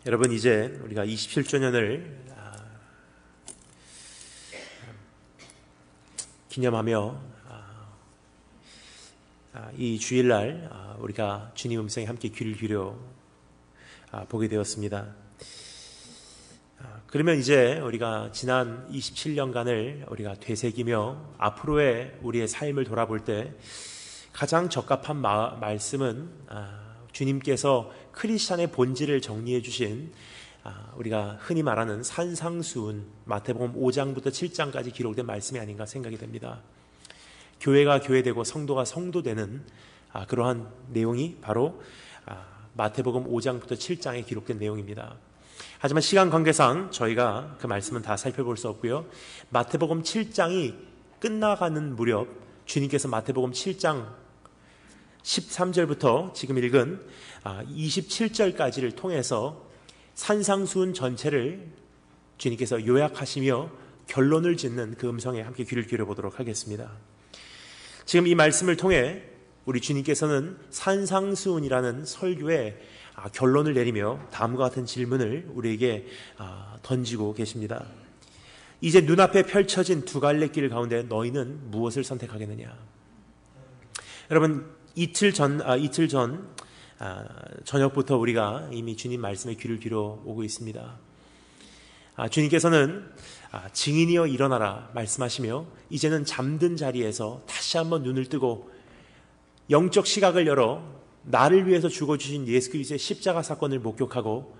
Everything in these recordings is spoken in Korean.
여러분, 이제 우리가 27주년을 기념하며 이 주일날 우리가 주님 음성에 함께 귀를 기울여 보게 되었습니다. 그러면 이제 우리가 지난 27년간을 우리가 되새기며 앞으로의 우리의 삶을 돌아볼 때 가장 적합한 말씀은 주님께서 크리스찬의 본질을 정리해 주신 우리가 흔히 말하는 산상수훈 마태복음 5장부터 7장까지 기록된 말씀이 아닌가 생각이 됩니다. 교회가 교회되고 성도가 성도되는 그러한 내용이 바로 마태복음 5장부터 7장에 기록된 내용입니다. 하지만 시간 관계상 저희가 그 말씀은 다 살펴볼 수 없고요. 마태복음 7장이 끝나가는 무렵 주님께서 마태복음 7장 13절부터 지금 읽은 27절까지를 통해서 산상수훈 전체를 주님께서 요약하시며 결론을 짓는 그 음성에 함께 귀를 기울여 보도록 하겠습니다. 지금 이 말씀을 통해 우리 주님께서는 산상수훈이라는 설교에 결론을 내리며 다음과 같은 질문을 우리에게 던지고 계십니다. 이제 눈앞에 펼쳐진 두 갈래 길 가운데 너희는 무엇을 선택하겠느냐? 여러분, 이틀 전 저녁부터 우리가 이미 주님 말씀에 귀를 기울여 오고 있습니다. 주님께서는 증인이여 일어나라 말씀하시며 이제는 잠든 자리에서 다시 한번 눈을 뜨고 영적 시각을 열어 나를 위해서 죽어주신 예수 그리스도의 십자가 사건을 목격하고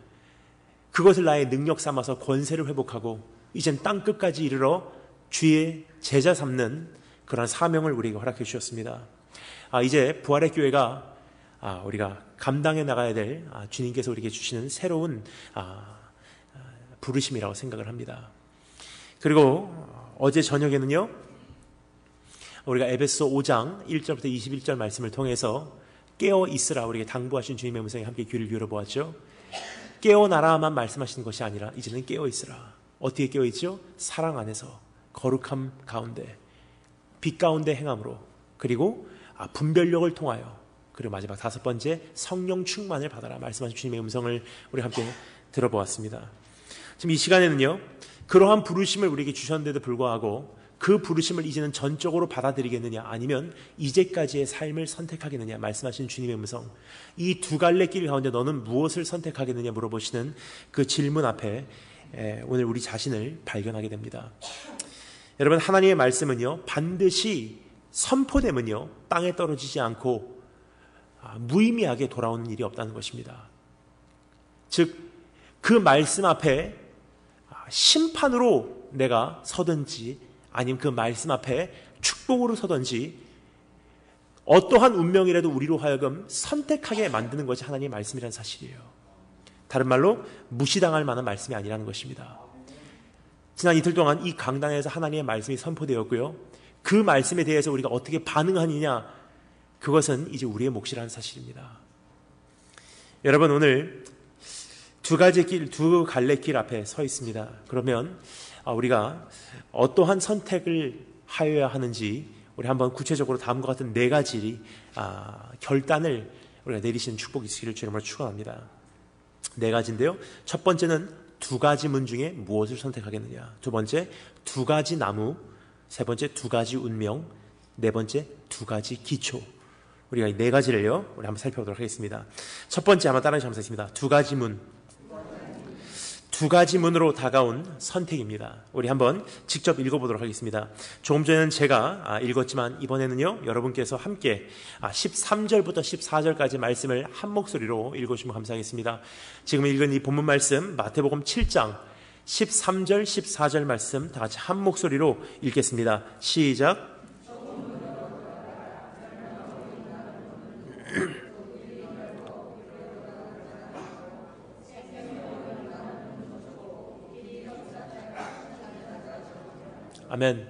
그것을 나의 능력 삼아서 권세를 회복하고 이젠 땅끝까지 이르러 주의 제자 삼는 그런 사명을 우리에게 허락해 주셨습니다. 이제 부활의 교회가 우리가 감당해 나가야 될 주님께서 우리에게 주시는 새로운 부르심이라고 생각을 합니다. 그리고 어제 저녁에는요, 우리가 에베소 5장 1절부터 21절 말씀을 통해서 깨어 있으라 우리에게 당부하신 주님의 음성에 함께 귀를 기울여 보았죠. 깨어나라만 말씀하시는 것이 아니라 이제는 깨어 있으라. 어떻게 깨어 있죠? 사랑 안에서 거룩함 가운데 빛 가운데 행함으로, 그리고 분별력을 통하여, 그리고 마지막 다섯 번째 성령 충만을 받아라 말씀하신 주님의 음성을 우리 함께 들어보았습니다. 지금 이 시간에는요, 그러한 부르심을 우리에게 주셨는데도 불구하고 그 부르심을 이제는 전적으로 받아들이겠느냐 아니면 이제까지의 삶을 선택하겠느냐 말씀하신 주님의 음성, 이 두 갈래 길 가운데 너는 무엇을 선택하겠느냐 물어보시는 그 질문 앞에 오늘 우리 자신을 발견하게 됩니다. 여러분, 하나님의 말씀은요 반드시 선포되면요 땅에 떨어지지 않고 무의미하게 돌아오는 일이 없다는 것입니다. 즉 그 말씀 앞에 심판으로 내가 서든지 아니면 그 말씀 앞에 축복으로 서든지 어떠한 운명이라도 우리로 하여금 선택하게 만드는 것이 하나님의 말씀이라는 사실이에요. 다른 말로 무시당할 만한 말씀이 아니라는 것입니다. 지난 이틀 동안 이 강단에서 하나님의 말씀이 선포되었고요, 그 말씀에 대해서 우리가 어떻게 반응하느냐, 그것은 이제 우리의 몫이라는 사실입니다. 여러분, 오늘 두 갈래 길 앞에 서 있습니다. 그러면 우리가 어떠한 선택을 하여야 하는지 우리 한번 구체적으로 다음과 같은 네 가지 결단을 우리가 내리시는 축복이 있기를 주님으로 축원합니다. 네 가지인데요. 첫 번째는 두 가지 문 중에 무엇을 선택하겠느냐. 두 번째, 두 가지 나무. 세 번째, 두 가지 운명. 네 번째, 두 가지 기초. 우리가 이 네 가지를요, 우리 한번 살펴보도록 하겠습니다. 첫 번째, 아마 따라해 주시겠습니다. 두 가지 문. 두 가지 문으로 다가온 선택입니다. 우리 한번 직접 읽어보도록 하겠습니다. 조금 전에는 제가 읽었지만 이번에는요, 여러분께서 함께 13절부터 14절까지 말씀을 한 목소리로 읽어주시면 감사하겠습니다. 지금 읽은 이 본문 말씀 마태복음 7장 13절 14절 말씀 다 같이 한 목소리로 읽겠습니다. 시작. 아멘.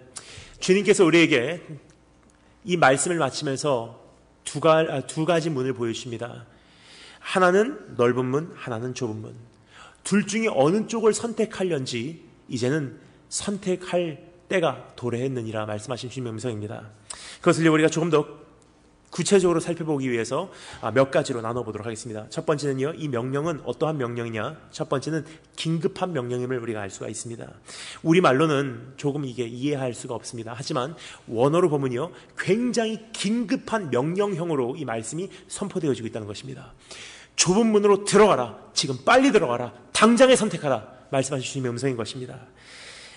주님께서 우리에게 이 말씀을 마치면서 두 가지 문을 보여주십니다. 하나는 넓은 문, 하나는 좁은 문. 둘 중에 어느 쪽을 선택하려는지 이제는 선택할 때가 도래했느니라 말씀하신 주님의 음성입니다. 그것을 우리가 조금 더 구체적으로 살펴보기 위해서 몇 가지로 나눠보도록 하겠습니다. 첫 번째는요, 이 명령은 어떠한 명령이냐? 첫 번째는 긴급한 명령임을 우리가 알 수가 있습니다. 우리말로는 조금 이게 이해할 수가 없습니다. 하지만 원어로 보면요, 굉장히 긴급한 명령형으로 이 말씀이 선포되어지고 있다는 것입니다. 좁은 문으로 들어가라. 지금 빨리 들어가라. 당장에 선택하라. 말씀하신 주님의 음성인 것입니다.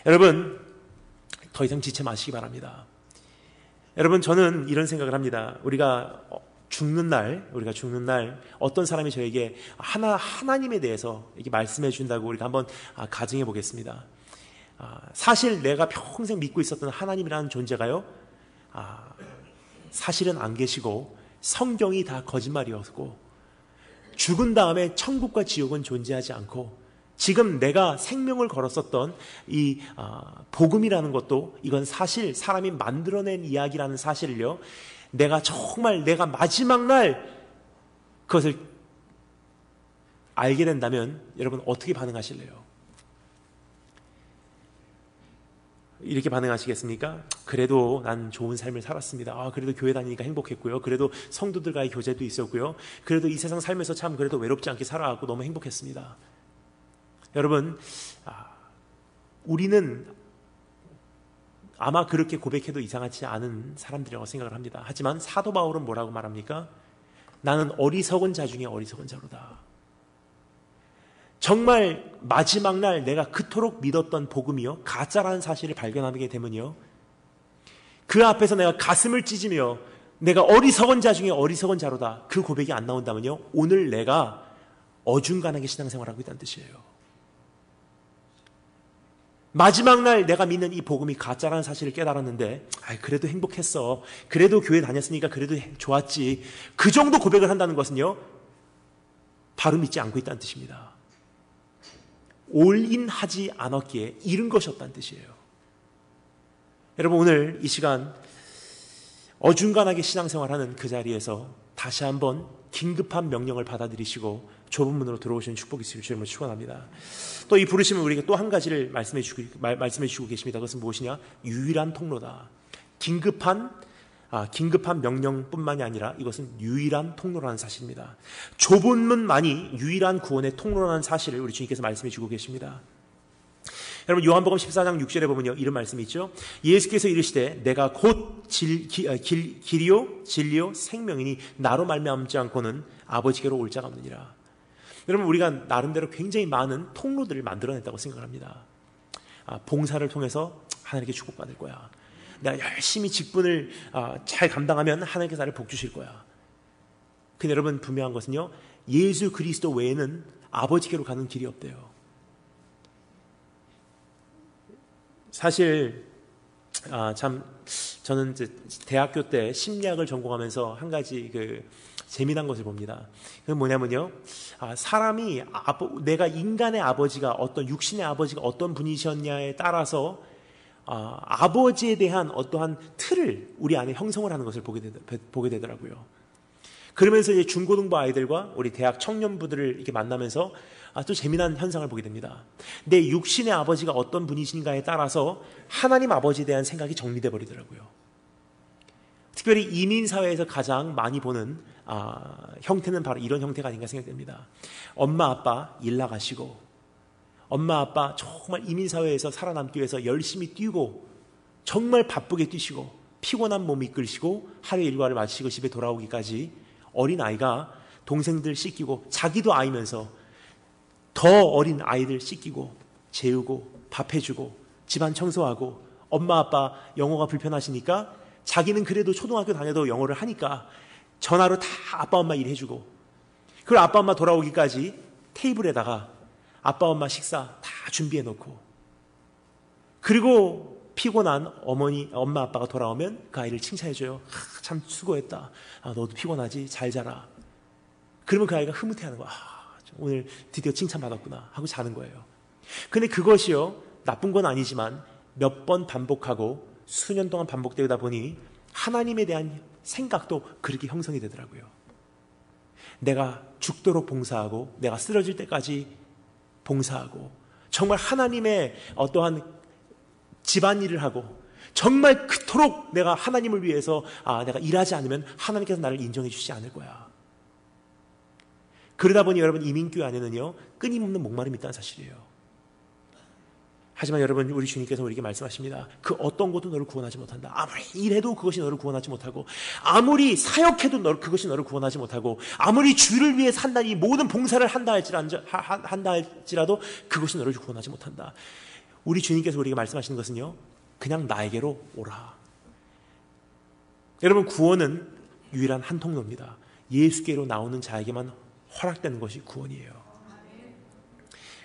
여러분, 더 이상 지체 마시기 바랍니다. 여러분, 저는 이런 생각을 합니다. 우리가 죽는 날 어떤 사람이 저에게 하나님에 대해서 이렇게 말씀해 준다고 우리가 한번 가정해 보겠습니다. 사실 내가 평생 믿고 있었던 하나님이라는 존재가요, 사실은 안 계시고 성경이 다 거짓말이었고, 죽은 다음에 천국과 지옥은 존재하지 않고, 지금 내가 생명을 걸었었던 이 복음이라는 것도 이건 사실 사람이 만들어낸 이야기라는 사실을요, 내가 마지막 날 그것을 알게 된다면 여러분 어떻게 반응하실래요? 이렇게 반응하시겠습니까? 그래도 난 좋은 삶을 살았습니다. 그래도 교회 다니니까 행복했고요. 그래도 성도들과의 교제도 있었고요. 그래도 이 세상 살면서 참 그래도 외롭지 않게 살아왔고 너무 행복했습니다. 여러분, 우리는 아마 그렇게 고백해도 이상하지 않은 사람들이라고 생각을 합니다. 하지만 사도 바울은 뭐라고 말합니까? 나는 어리석은 자 중에 어리석은 자로다. 정말 마지막 날 내가 그토록 믿었던 복음이요, 가짜라는 사실을 발견하게 되면요, 그 앞에서 내가 가슴을 찢으며 내가 어리석은 자 중에 어리석은 자로다, 그 고백이 안 나온다면요, 오늘 내가 어중간하게 신앙생활하고 있다는 뜻이에요. 마지막 날 내가 믿는 이 복음이 가짜라는 사실을 깨달았는데, 그래도 행복했어, 그래도 교회 다녔으니까 그래도 좋았지, 그 정도 고백을 한다는 것은요, 바로 믿지 않고 있다는 뜻입니다. 올인하지 않았기에 잃은 것이었다는 뜻이에요. 여러분, 오늘 이 시간 어중간하게 신앙생활하는 그 자리에서 다시 한번 긴급한 명령을 받아들이시고 좁은 문으로 들어오시는 축복이 있으실 줄을 축원합니다. 또 이 부르심은 우리에게 또 한 가지를 말씀해 주시고 계십니다. 그것은 무엇이냐? 유일한 통로다. 긴급한 명령뿐만이 아니라 이것은 유일한 통로라는 사실입니다. 좁은 문만이 유일한 구원의 통로라는 사실을 우리 주님께서 말씀해 주고 계십니다. 여러분, 요한복음 14장 6절에 보면요, 이런 말씀이 있죠. 예수께서 이르시되 내가 곧 길이요 진리요 생명이니 나로 말미암지 않고는 아버지께로 올 자가 없느니라. 여러분, 우리가 나름대로 굉장히 많은 통로들을 만들어냈다고 생각합니다. 봉사를 통해서 하나님께 축복받을 거야. 내가 열심히 직분을 잘 감당하면 하나님께서 나를 복 주실 거야. 근데 여러분, 분명한 것은요, 예수 그리스도 외에는 아버지께로 가는 길이 없대요. 사실 저는 이제 대학교 때 심리학을 전공하면서 한 가지 재미난 것을 봅니다. 그건 뭐냐면요, 사람이 내가 인간의 아버지가 육신의 아버지가 어떤 분이셨냐에 따라서 아버지에 대한 어떠한 틀을 우리 안에 형성을 하는 것을 보게 되더라고요. 그러면서 이제 중고등부 아이들과 우리 대학 청년부들을 이렇게 만나면서 또 재미난 현상을 보게 됩니다. 내 육신의 아버지가 어떤 분이신가에 따라서 하나님 아버지에 대한 생각이 정리돼 버리더라고요. 특별히 이민사회에서 가장 많이 보는 형태는 바로 이런 형태가 아닌가 생각됩니다. 엄마 아빠 일 나가시고, 엄마 아빠 정말 이민사회에서 살아남기 위해서 열심히 뛰고 정말 바쁘게 뛰시고 피곤한 몸 이끌시고 하루 일과를 마치고 집에 돌아오기까지 어린아이가 동생들 씻기고 자기도 아이면서 더 어린 아이들 씻기고 재우고 밥해주고 집안 청소하고, 엄마 아빠 영어가 불편하시니까 자기는 그래도 초등학교 다녀도 영어를 하니까 전화로 다 아빠 엄마 일해주고, 그리고 아빠 엄마 돌아오기까지 테이블에다가 아빠 엄마 식사 다 준비해놓고, 그리고 피곤한 엄마 아빠가 돌아오면 그 아이를 칭찬해줘요. 참 수고했다. 너도 피곤하지? 잘 자라. 그러면 그 아이가 흐뭇해하는 거야. 오늘 드디어 칭찬받았구나 하고 자는 거예요. 근데 그것이요, 나쁜 건 아니지만 몇 번 반복하고 수년 동안 반복되다 보니 하나님에 대한 생각도 그렇게 형성이 되더라고요. 내가 죽도록 봉사하고 내가 쓰러질 때까지 봉사하고 정말 하나님의 어떠한 집안일을 하고 정말 그토록 내가 하나님을 위해서 내가 일하지 않으면 하나님께서 나를 인정해 주시지 않을 거야. 그러다 보니 여러분 이민교회 안에는요 끊임없는 목마름이 있다는 사실이에요. 하지만 여러분 우리 주님께서 우리에게 말씀하십니다. 그 어떤 것도 너를 구원하지 못한다. 아무리 일해도 그것이 너를 구원하지 못하고, 아무리 사역해도 그것이 너를 구원하지 못하고, 아무리 주를 위해 산다, 이 모든 봉사를 한다 할지라도 그것이 너를 구원하지 못한다. 우리 주님께서 우리에게 말씀하시는 것은요 그냥 나에게로 오라. 여러분 구원은 유일한 한 통로입니다. 예수께로 나오는 자에게만 허락되는 것이 구원이에요.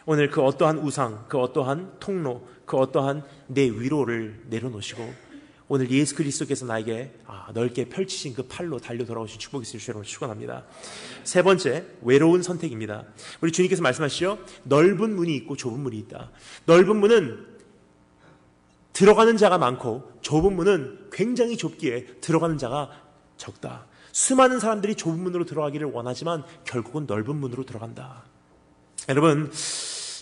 오늘 그 어떠한 우상, 그 어떠한 통로, 그 어떠한 내 위로를 내려놓으시고 오늘 예수 그리스도께서 나에게 넓게 펼치신 그 팔로 달려 돌아오신 축복이 있으실 줄 여러분 축원합니다. 세 번째, 외로운 선택입니다. 우리 주님께서 말씀하시죠. 넓은 문이 있고 좁은 문이 있다. 넓은 문은 들어가는 자가 많고 좁은 문은 굉장히 좁기에 들어가는 자가 적다. 수많은 사람들이 좁은 문으로 들어가기를 원하지만 결국은 넓은 문으로 들어간다. 여러분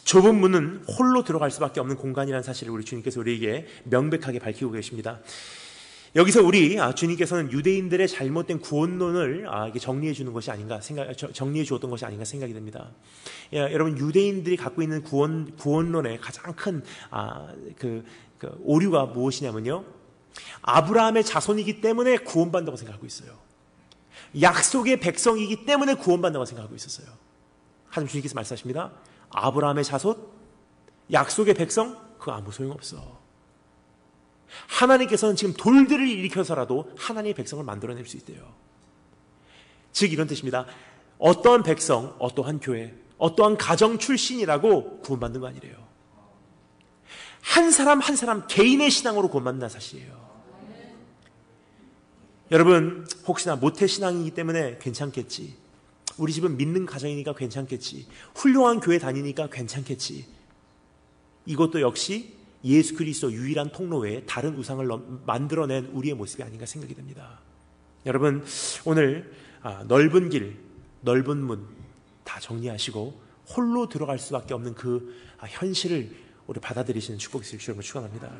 좁은 문은 홀로 들어갈 수밖에 없는 공간이라는 사실을 우리 주님께서 우리에게 명백하게 밝히고 계십니다. 여기서 우리 주님께서는 유대인들의 잘못된 구원론을 이게 정리해 주는 것이 아닌가 정리해 주었던 것이 아닌가 생각이 듭니다. 여러분 유대인들이 갖고 있는 구원론의 가장 큰 오류가 무엇이냐면요, 아브라함의 자손이기 때문에 구원받는다고 생각하고 있어요. 약속의 백성이기 때문에 구원받는다고 생각하고 있었어요. 하지만 주님께서 말씀하십니다. 아브라함의 자손, 약속의 백성, 그거 아무 소용없어. 하나님께서는 지금 돌들을 일으켜서라도 하나님의 백성을 만들어낼 수 있대요. 즉 이런 뜻입니다. 어떠한 백성, 어떠한 교회, 어떠한 가정 출신이라고 구원받는 거 아니래요. 한 사람 한 사람 개인의 신앙으로 구원받는다는 사실이에요. 여러분 혹시나 모태신앙이기 때문에 괜찮겠지, 우리 집은 믿는 가정이니까 괜찮겠지, 훌륭한 교회 다니니까 괜찮겠지, 이것도 역시 예수 그리스도 유일한 통로 외에 다른 우상을 만들어낸 우리의 모습이 아닌가 생각이 듭니다. 여러분 오늘 넓은 길, 넓은 문 다 정리하시고 홀로 들어갈 수밖에 없는 그 현실을 우리 받아들이시는 축복이 있을 줄 축원합니다.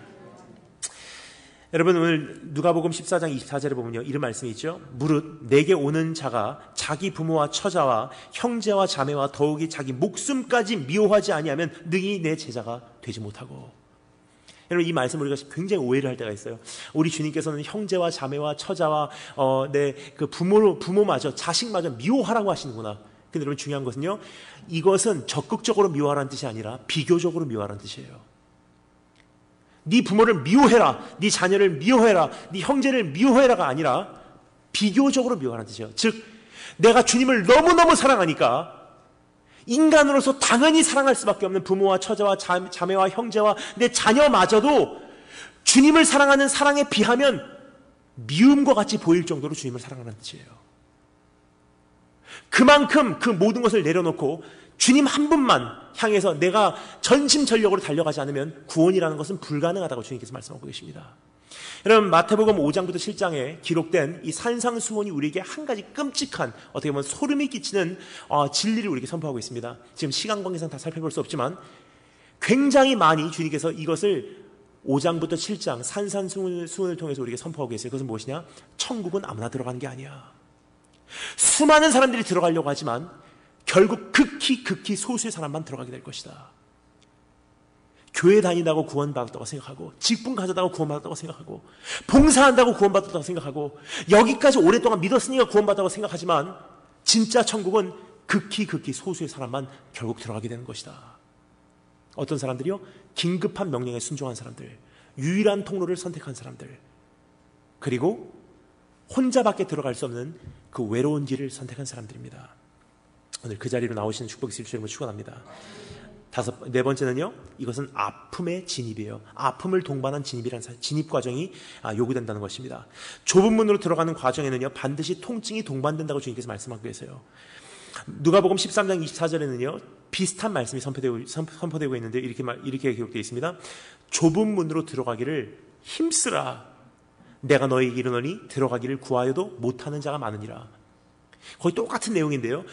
여러분 오늘 누가복음 14장 24절에 보면요 이런 말씀이 있죠. 무릇 내게 오는 자가 자기 부모와 처자와 형제와 자매와 더욱이 자기 목숨까지 미워하지 아니하면 능히 내 제자가 되지 못하고. 여러분 이 말씀 우리가 굉장히 오해를 할 때가 있어요. 우리 주님께서는 형제와 자매와 처자와 내 그 부모마저 자식마저 미워하라고 하시는구나. 근데 여러분 중요한 것은요, 이것은 적극적으로 미워하라는 뜻이 아니라 비교적으로 미워하라는 뜻이에요. 네 부모를 미워해라, 네 자녀를 미워해라, 네 형제를 미워해라가 아니라 비교적으로 미워하라는 뜻이에요. 즉 내가 주님을 너무너무 사랑하니까 인간으로서 당연히 사랑할 수밖에 없는 부모와 처자와 자매와 형제와 내 자녀마저도 주님을 사랑하는 사랑에 비하면 미움과 같이 보일 정도로 주님을 사랑하는 뜻이에요. 그만큼 그 모든 것을 내려놓고 주님 한 분만 향해서 내가 전심전력으로 달려가지 않으면 구원이라는 것은 불가능하다고 주님께서 말씀하고 계십니다. 여러분 마태복음 5장부터 7장에 기록된 이 산상수훈이 우리에게 한 가지 끔찍한, 어떻게 보면 소름이 끼치는 진리를 우리에게 선포하고 있습니다. 지금 시간 관계상 다 살펴볼 수 없지만 굉장히 많이 주님께서 이것을 5장부터 7장 산상수훈을 통해서 우리에게 선포하고 계세요. 그것은 무엇이냐? 천국은 아무나 들어가는 게 아니야. 수많은 사람들이 들어가려고 하지만 결국 극히 소수의 사람만 들어가게 될 것이다. 교회 다닌다고 구원받았다고 생각하고, 직분 가졌다고 구원받았다고 생각하고, 봉사한다고 구원받았다고 생각하고, 여기까지 오랫동안 믿었으니까 구원받았다고 생각하지만 진짜 천국은 극히 소수의 사람만 결국 들어가게 되는 것이다. 어떤 사람들이요? 긴급한 명령에 순종한 사람들, 유일한 통로를 선택한 사람들, 그리고 혼자밖에 들어갈 수 없는 그 외로운 길을 선택한 사람들입니다. 오늘 그 자리로 나오시는 축복이 있을 줄 축원합니다. 네 번째는요, 이것은 아픔의 진입이에요. 아픔을 동반한 진입 과정이 요구된다는 것입니다. 좁은 문으로 들어가는 과정에는요 반드시 통증이 동반된다고 주님께서 말씀하고 계세요. 누가복음 13장 24절에는요 비슷한 말씀이 선포되고 있는데 이렇게 기록되어 있습니다. 좁은 문으로 들어가기를 힘쓰라. 내가 너에게 이르노니 들어가기를 구하여도 못하는 자가 많으니라. 거의 똑같은 내용인데요,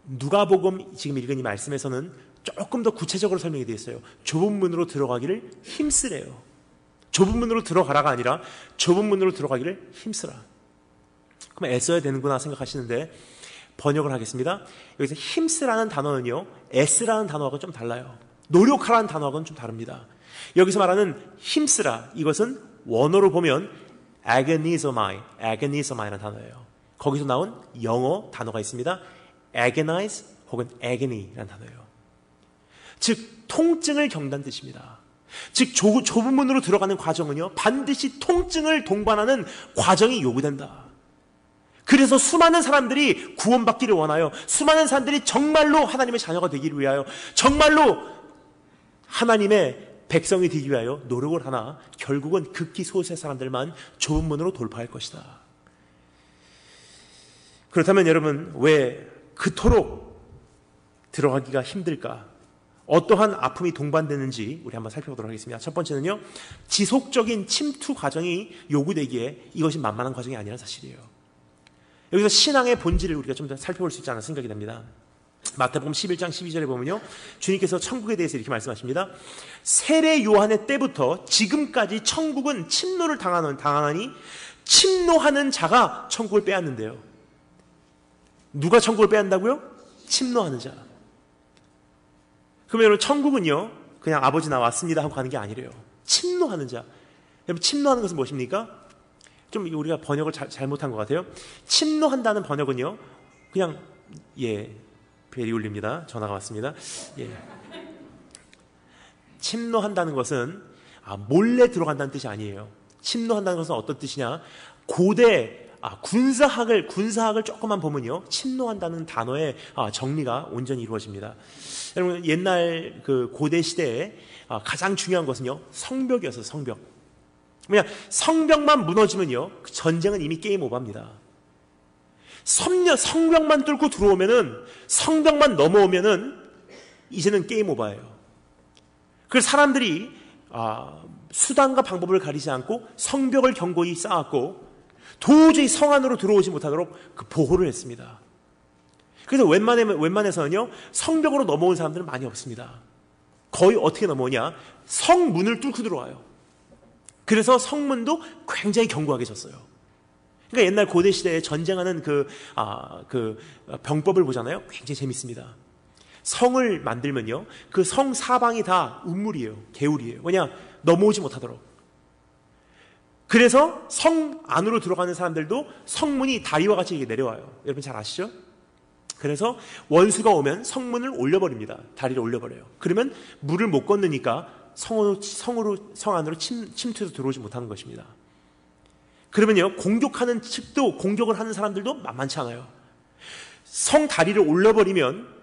누가복음 지금 읽은 이 말씀에서는 조금 더 구체적으로 설명이 되어 있어요. 좁은 문으로 들어가기를 힘쓰래요. 좁은 문으로 들어가라가 아니라 좁은 문으로 들어가기를 힘쓰라. 그럼 애써야 되는구나 생각하시는데 번역을 하겠습니다. 여기서 힘쓰라는 단어는요, 애쓰라는 단어하고는 좀 달라요. 노력하라는 단어하고는 좀 다릅니다. 여기서 말하는 힘쓰라, 이것은 원어로 보면 agonizomai라는 단어예요. 거기서 나온 영어 단어가 있습니다. agonize 혹은 agony라는 단어예요. 즉 통증을 겪는 뜻입니다. 즉 좁은 문으로 들어가는 과정은요, 반드시 통증을 동반하는 과정이 요구된다. 그래서 수많은 사람들이 구원받기를 원하여, 수많은 사람들이 정말로 하나님의 자녀가 되기를 위하여, 정말로 하나님의 백성이 되기 위하여 노력을 하나 결국은 극히 소수의 사람들만 좁은 문으로 돌파할 것이다. 그렇다면 여러분, 왜 그토록 들어가기가 힘들까? 어떠한 아픔이 동반되는지 우리 한번 살펴보도록 하겠습니다. 첫 번째는요, 지속적인 침투 과정이 요구되기에 이것이 만만한 과정이 아니라는 사실이에요. 여기서 신앙의 본질을 우리가 좀 더 살펴볼 수 있지 않나 생각이 됩니다. 마태복음 11장 12절에 보면요, 주님께서 천국에 대해서 이렇게 말씀하십니다. 세례 요한의 때부터 지금까지 천국은 침노를 당하니 침노하는 자가 천국을 빼앗는데요. 누가 천국을 빼앗는다고요? 침노하는 자. 그러면 여러분, 천국은요, 그냥 아버지 나 왔습니다 하고 가는 게 아니래요. 침노하는 자. 여러분, 침노하는 것은 무엇입니까? 좀 우리가 번역을 잘못한 것 같아요. 침노한다는 번역은요, 그냥 벨이 울립니다. 전화가 왔습니다. 침노한다는 것은 몰래 들어간다는 뜻이 아니에요. 침노한다는 것은 어떤 뜻이냐? 고대 군사학을 조금만 보면요, 침노한다는 단어의 정리가 온전히 이루어집니다. 여러분, 옛날 그 고대 시대에 가장 중요한 것은요, 성벽이었어요. 성벽. 그냥 성벽만 무너지면요, 전쟁은 이미 게임 오버입니다. 성벽만 뚫고 들어오면은, 성벽만 넘어오면은 이제는 게임 오버예요. 그래서 사람들이 수단과 방법을 가리지 않고 성벽을 견고히 쌓았고 도저히 성 안으로 들어오지 못하도록 그 보호를 했습니다. 그래서 웬만해서는요, 성벽으로 넘어온 사람들은 많이 없습니다. 거의 어떻게 넘어오냐? 성문을 뚫고 들어와요. 그래서 성문도 굉장히 견고하게 졌어요. 그러니까 옛날 고대 시대에 전쟁하는 그 병법을 보잖아요. 굉장히 재밌습니다. 성을 만들면요, 그 성 사방이 다 운물이에요. 개울이에요. 왜냐? 넘어오지 못하도록. 그래서 성 안으로 들어가는 사람들도 성문이 다리와 같이 이렇게 내려와요. 여러분 잘 아시죠? 그래서 원수가 오면 성문을 올려버립니다. 다리를 올려버려요. 그러면 물을 못 건너니까 성 안으로 침투해서 들어오지 못하는 것입니다. 그러면요, 공격하는 측도, 공격을 하는 사람들도 만만치 않아요. 성 다리를 올려버리면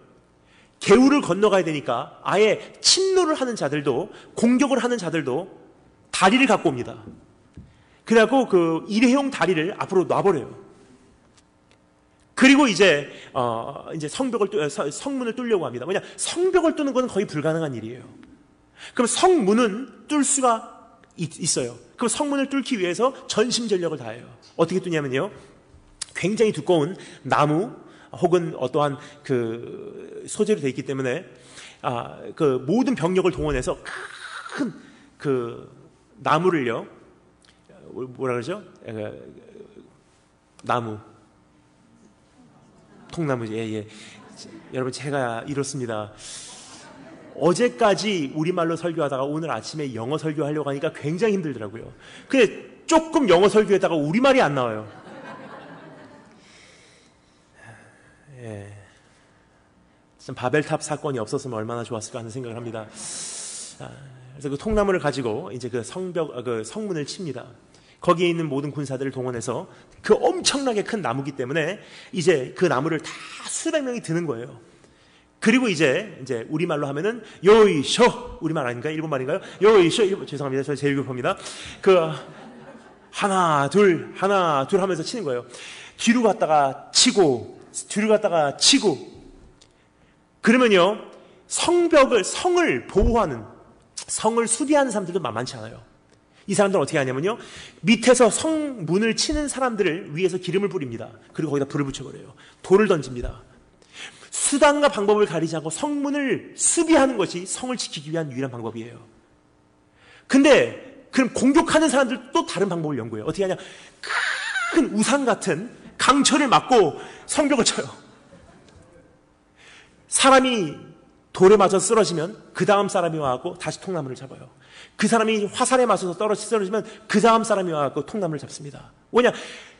개울을 건너가야 되니까 아예 침노를 하는 자들도, 공격을 하는 자들도 다리를 갖고 옵니다. 그래갖고 그 일회용 다리를 앞으로 놔버려요. 그리고 이제 성문을 뚫려고 합니다. 왜냐? 성벽을 뚫는 건 거의 불가능한 일이에요. 그럼 성문은 뚫을 수가 있어요. 그럼 성문을 뚫기 위해서 전심전력을 다해요. 어떻게 뚫냐면요, 굉장히 두꺼운 나무 혹은 어떠한 그 소재로 되어 있기 때문에 그 모든 병력을 동원해서 큰 그 나무를요, 뭐라 그러죠? 나무, 통나무. 여러분, 제가 이렇습니다. 어제까지 우리말로 설교하다가 오늘 아침에 영어 설교하려고 하니까 굉장히 힘들더라고요. 근데 조금 영어 설교했다가 우리말이 안 나와요. 참 바벨탑 사건이 없었으면 얼마나 좋았을까 하는 생각을 합니다. 그래서 그 통나무를 가지고 이제 그 성문을 칩니다. 거기에 있는 모든 군사들을 동원해서, 그 엄청나게 큰 나무기 때문에 이제 그 나무를 다 수백 명이 드는 거예요. 그리고 이제 우리말로 하면은 요이쇼, 우리말 아닌가요? 일본말인가요? 요이쇼, 죄송합니다. 저 제일교포입니다. 하나 둘 하면서 치는 거예요. 뒤로 갔다가 치고 그러면요, 성을 보호하는, 성을 수비하는 사람들도 만만치 않아요. 이 사람들은 어떻게 하냐면요, 밑에서 성문을 치는 사람들을 위에서 기름을 뿌립니다. 그리고 거기다 불을 붙여버려요. 돌을 던집니다. 수단과 방법을 가리지 않고 성문을 수비하는 것이 성을 지키기 위한 유일한 방법이에요. 근데 그럼 공격하는 사람들 또 다른 방법을 연구해요. 어떻게 하냐? 큰 우산 같은 강철을 맞고 성벽을 쳐요. 사람이 돌에 맞아서 쓰러지면 그 다음 사람이 와갖고 다시 통나무를 잡아요. 그 사람이 화살에 맞아서 쓰러지면 그 다음 사람이 와갖고 통나무를 잡습니다. 뭐냐?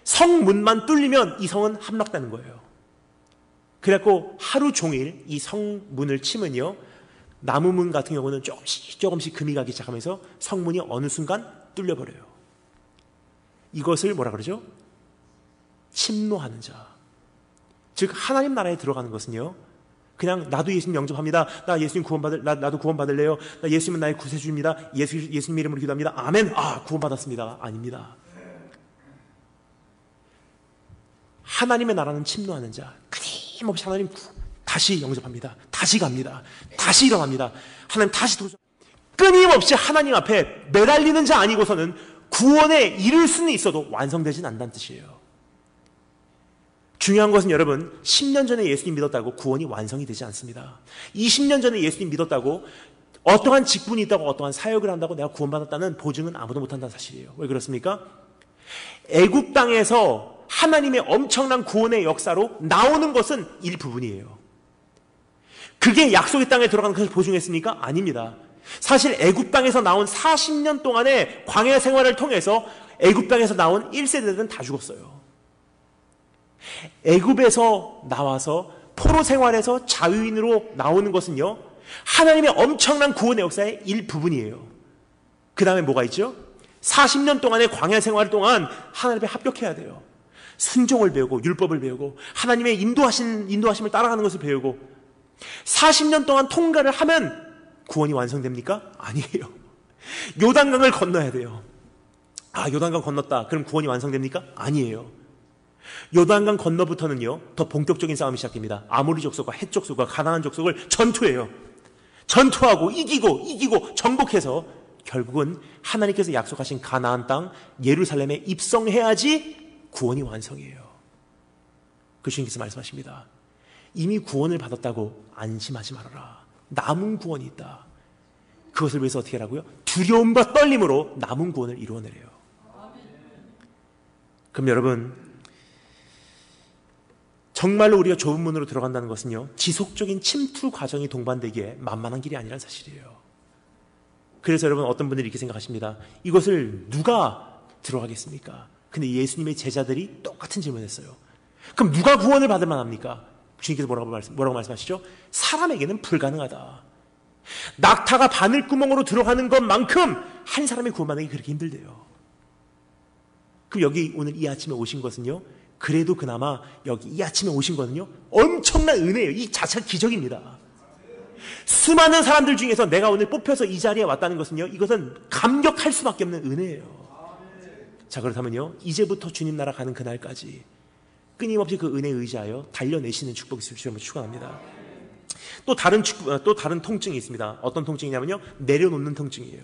성문만 뚫리면 이 성은 함락되는 거예요. 그래갖고 하루 종일 이 성문을 치면요, 나무문 같은 경우는 조금씩 금이 가기 시작하면서 성문이 어느 순간 뚫려버려요. 이것을 뭐라 그러죠? 침노하는 자. 즉 하나님 나라에 들어가는 것은요, 그냥 나도 예수님 영접합니다. 나 예수님 나도 구원받을래요. 나 예수님은 나의 구세주입니다. 예수님 이름으로 기도합니다. 아멘. 구원받았습니다. 아닙니다. 하나님의 나라는 침노하는 자. 끊임없이 하나님 다시 영접합니다. 다시 갑니다. 다시 일어납니다. 하나님 다시 도전. 끊임없이 하나님 앞에 매달리는 자 아니고서는 구원에 이를 수는 있어도 완성되진 않는다는 뜻이에요. 중요한 것은 여러분, 10년 전에 예수님 믿었다고 구원이 완성이 되지 않습니다. 20년 전에 예수님 믿었다고 어떠한 직분이 있다고 어떠한 사역을 한다고 내가 구원받았다는 보증은 아무도 못한다는 사실이에요. 왜 그렇습니까? 애굽 땅에서 하나님의 엄청난 구원의 역사로 나오는 것은 일부분이에요. 그게 약속의 땅에 들어가는 것을 보증했습니까? 아닙니다. 사실 애굽 땅에서 나온 40년 동안의 광야 생활을 통해서 애굽 땅에서 나온 1세대들은 다 죽었어요. 애굽에서 나와서 포로 생활에서 자유인으로 나오는 것은요, 하나님의 엄청난 구원의 역사의 일부분이에요. 그 다음에 뭐가 있죠? 40년 동안의 광야 생활 동안 하나님 앞에 합격해야 돼요. 순종을 배우고 율법을 배우고 하나님의 인도하심을 따라가는 것을 배우고 40년 동안 통과를 하면 구원이 완성됩니까? 아니에요. 요단강을 건너야 돼요. 요단강 건넜다. 그럼 구원이 완성됩니까? 아니에요. 요단강 건너부터는요, 더 본격적인 싸움이 시작됩니다. 아모리 족속과 헷 족속과 가나안 족속을 전투해요. 전투하고 이기고 정복해서 결국은 하나님께서 약속하신 가나안 땅 예루살렘에 입성해야지 구원이 완성이에요. 그 주님께서 말씀하십니다. 이미 구원을 받았다고 안심하지 말아라. 남은 구원이 있다. 그것을 위해서 어떻게 하라고요? 두려움과 떨림으로 남은 구원을 이루어내래요. 그럼 여러분, 정말로 우리가 좁은 문으로 들어간다는 것은요, 지속적인 침투 과정이 동반되기에 만만한 길이 아니라는 사실이에요. 그래서 여러분, 어떤 분들이 이렇게 생각하십니다. 이것을 누가 들어가겠습니까? 근데 예수님의 제자들이 똑같은 질문을 했어요. 그럼 누가 구원을 받을 만합니까? 주님께서 뭐라고 말씀하시죠? 사람에게는 불가능하다. 낙타가 바늘구멍으로 들어가는 것만큼 한 사람의 구원받는 게 그렇게 힘들대요. 그럼 여기 오늘 이 아침에 오신 것은요, 그래도 그나마 여기 이 아침에 오신 거는요, 엄청난 은혜예요. 이 자체가 기적입니다. 수많은 사람들 중에서 내가 오늘 뽑혀서 이 자리에 왔다는 것은요, 이것은 감격할 수밖에 없는 은혜예요. 자, 그렇다면요, 이제부터 주님 나라 가는 그날까지 끊임없이 그 은혜에 의지하여 달려내시는 축복이 있을 줄 축원합니다. 또 다른 통증이 있습니다. 어떤 통증이냐면요, 내려놓는 통증이에요.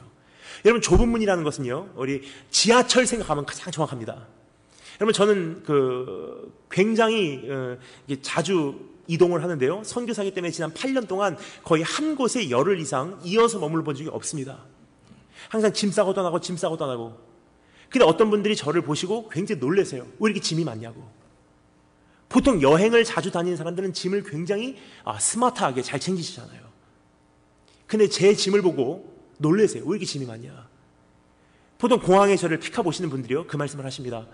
여러분, 좁은 문이라는 것은요, 우리 지하철 생각하면 가장 정확합니다. 여러분, 저는 굉장히 자주 이동을 하는데요, 선교사기 때문에 지난 8년 동안 거의 한 곳에 열흘 이상 이어서 머물러 본 적이 없습니다. 항상 짐 싸고 떠나고. 근데 어떤 분들이 저를 보시고 굉장히 놀라세요. 왜 이렇게 짐이 많냐고. 보통 여행을 자주 다니는 사람들은 짐을 굉장히 스마트하게 잘 챙기시잖아요. 근데 제 짐을 보고 놀라세요. 왜 이렇게 짐이 많냐. 보통 공항에 저를 픽해보시는 분들이요, 그 말씀을 하십니다.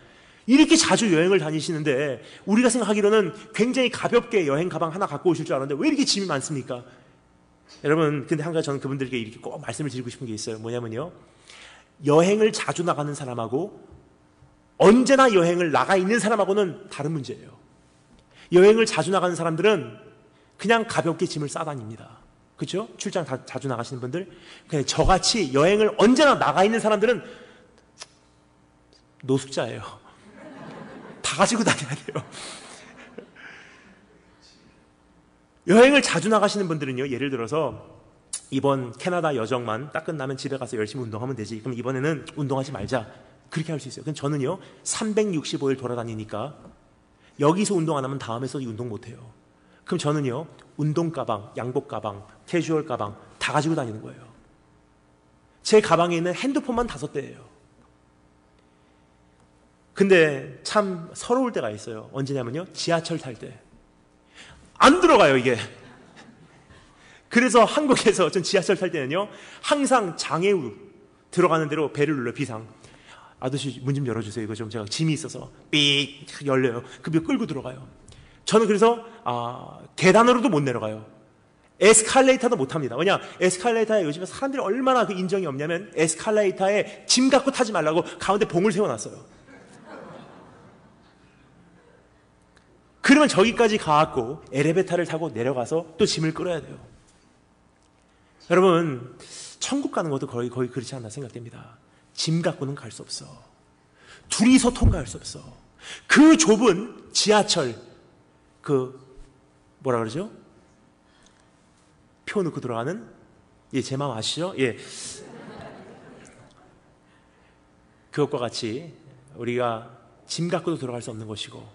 이렇게 자주 여행을 다니시는데 우리가 생각하기로는 굉장히 가볍게 여행 가방 하나 갖고 오실 줄 알았는데 왜 이렇게 짐이 많습니까? 여러분, 근데 한 가지 저는 그분들에게 이렇게 꼭 말씀을 드리고 싶은 게 있어요. 뭐냐면요, 여행을 자주 나가는 사람하고 언제나 여행을 나가 있는 사람하고는 다른 문제예요. 여행을 자주 나가는 사람들은 그냥 가볍게 짐을 싸다닙니다. 그렇죠? 출장 자주 나가시는 분들. 그냥 저같이 여행을 언제나 나가 있는 사람들은 노숙자예요. 다 가지고 다녀야 돼요. 여행을 자주 나가시는 분들은요, 예를 들어서 이번 캐나다 여정만 딱 끝나면 집에 가서 열심히 운동하면 되지. 그럼 이번에는 운동하지 말자. 그렇게 할 수 있어요. 근데 저는요, 365일 돌아다니니까 여기서 운동 안 하면 다음에서 운동 못 해요. 그럼 저는요, 운동 가방, 양복 가방, 캐주얼 가방 다 가지고 다니는 거예요. 제 가방에 있는 핸드폰만 5대예요. 근데 참 서러울 때가 있어요. 언제냐면요, 지하철 탈 때. 안 들어가요, 이게. 그래서 한국에서 전 지하철 탈 때는요, 항상 장애우 들어가는 대로 배를 눌러요, 비상. 아저씨 문 좀 열어주세요. 이거 좀 제가 짐이 있어서 삑 열려요. 그 벽 끌고 들어가요. 저는 그래서 계단으로도 못 내려가요. 에스컬레이터도 못 탑니다. 왜냐, 에스컬레이터에 요즘에 사람들이 얼마나 그 인정이 없냐면 에스컬레이터에 짐 갖고 타지 말라고 가운데 봉을 세워놨어요. 그러면 저기까지 가갖고 엘리베이터를 타고 내려가서 또 짐을 끌어야 돼요. 여러분, 천국 가는 것도 거의 그렇지 않나 생각됩니다. 짐 갖고는 갈 수 없어. 둘이서 통과할 수 없어. 그 좁은 지하철, 뭐라 그러죠? 표 넣고 들어가는, 제 마음 아시죠? 그것과 같이 우리가 짐 갖고도 들어갈 수 없는 것이고,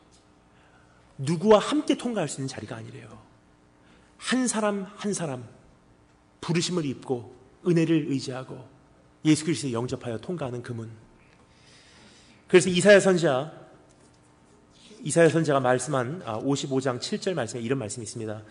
누구와 함께 통과할 수 있는 자리가 아니래요. 한 사람 한 사람 부르심을 입고 은혜를 의지하고 예수 그리스도를 영접하여 통과하는 그 문. 그래서 이사야 선지자가 말씀한 55장 7절 말씀에 이런 말씀이 있습니다.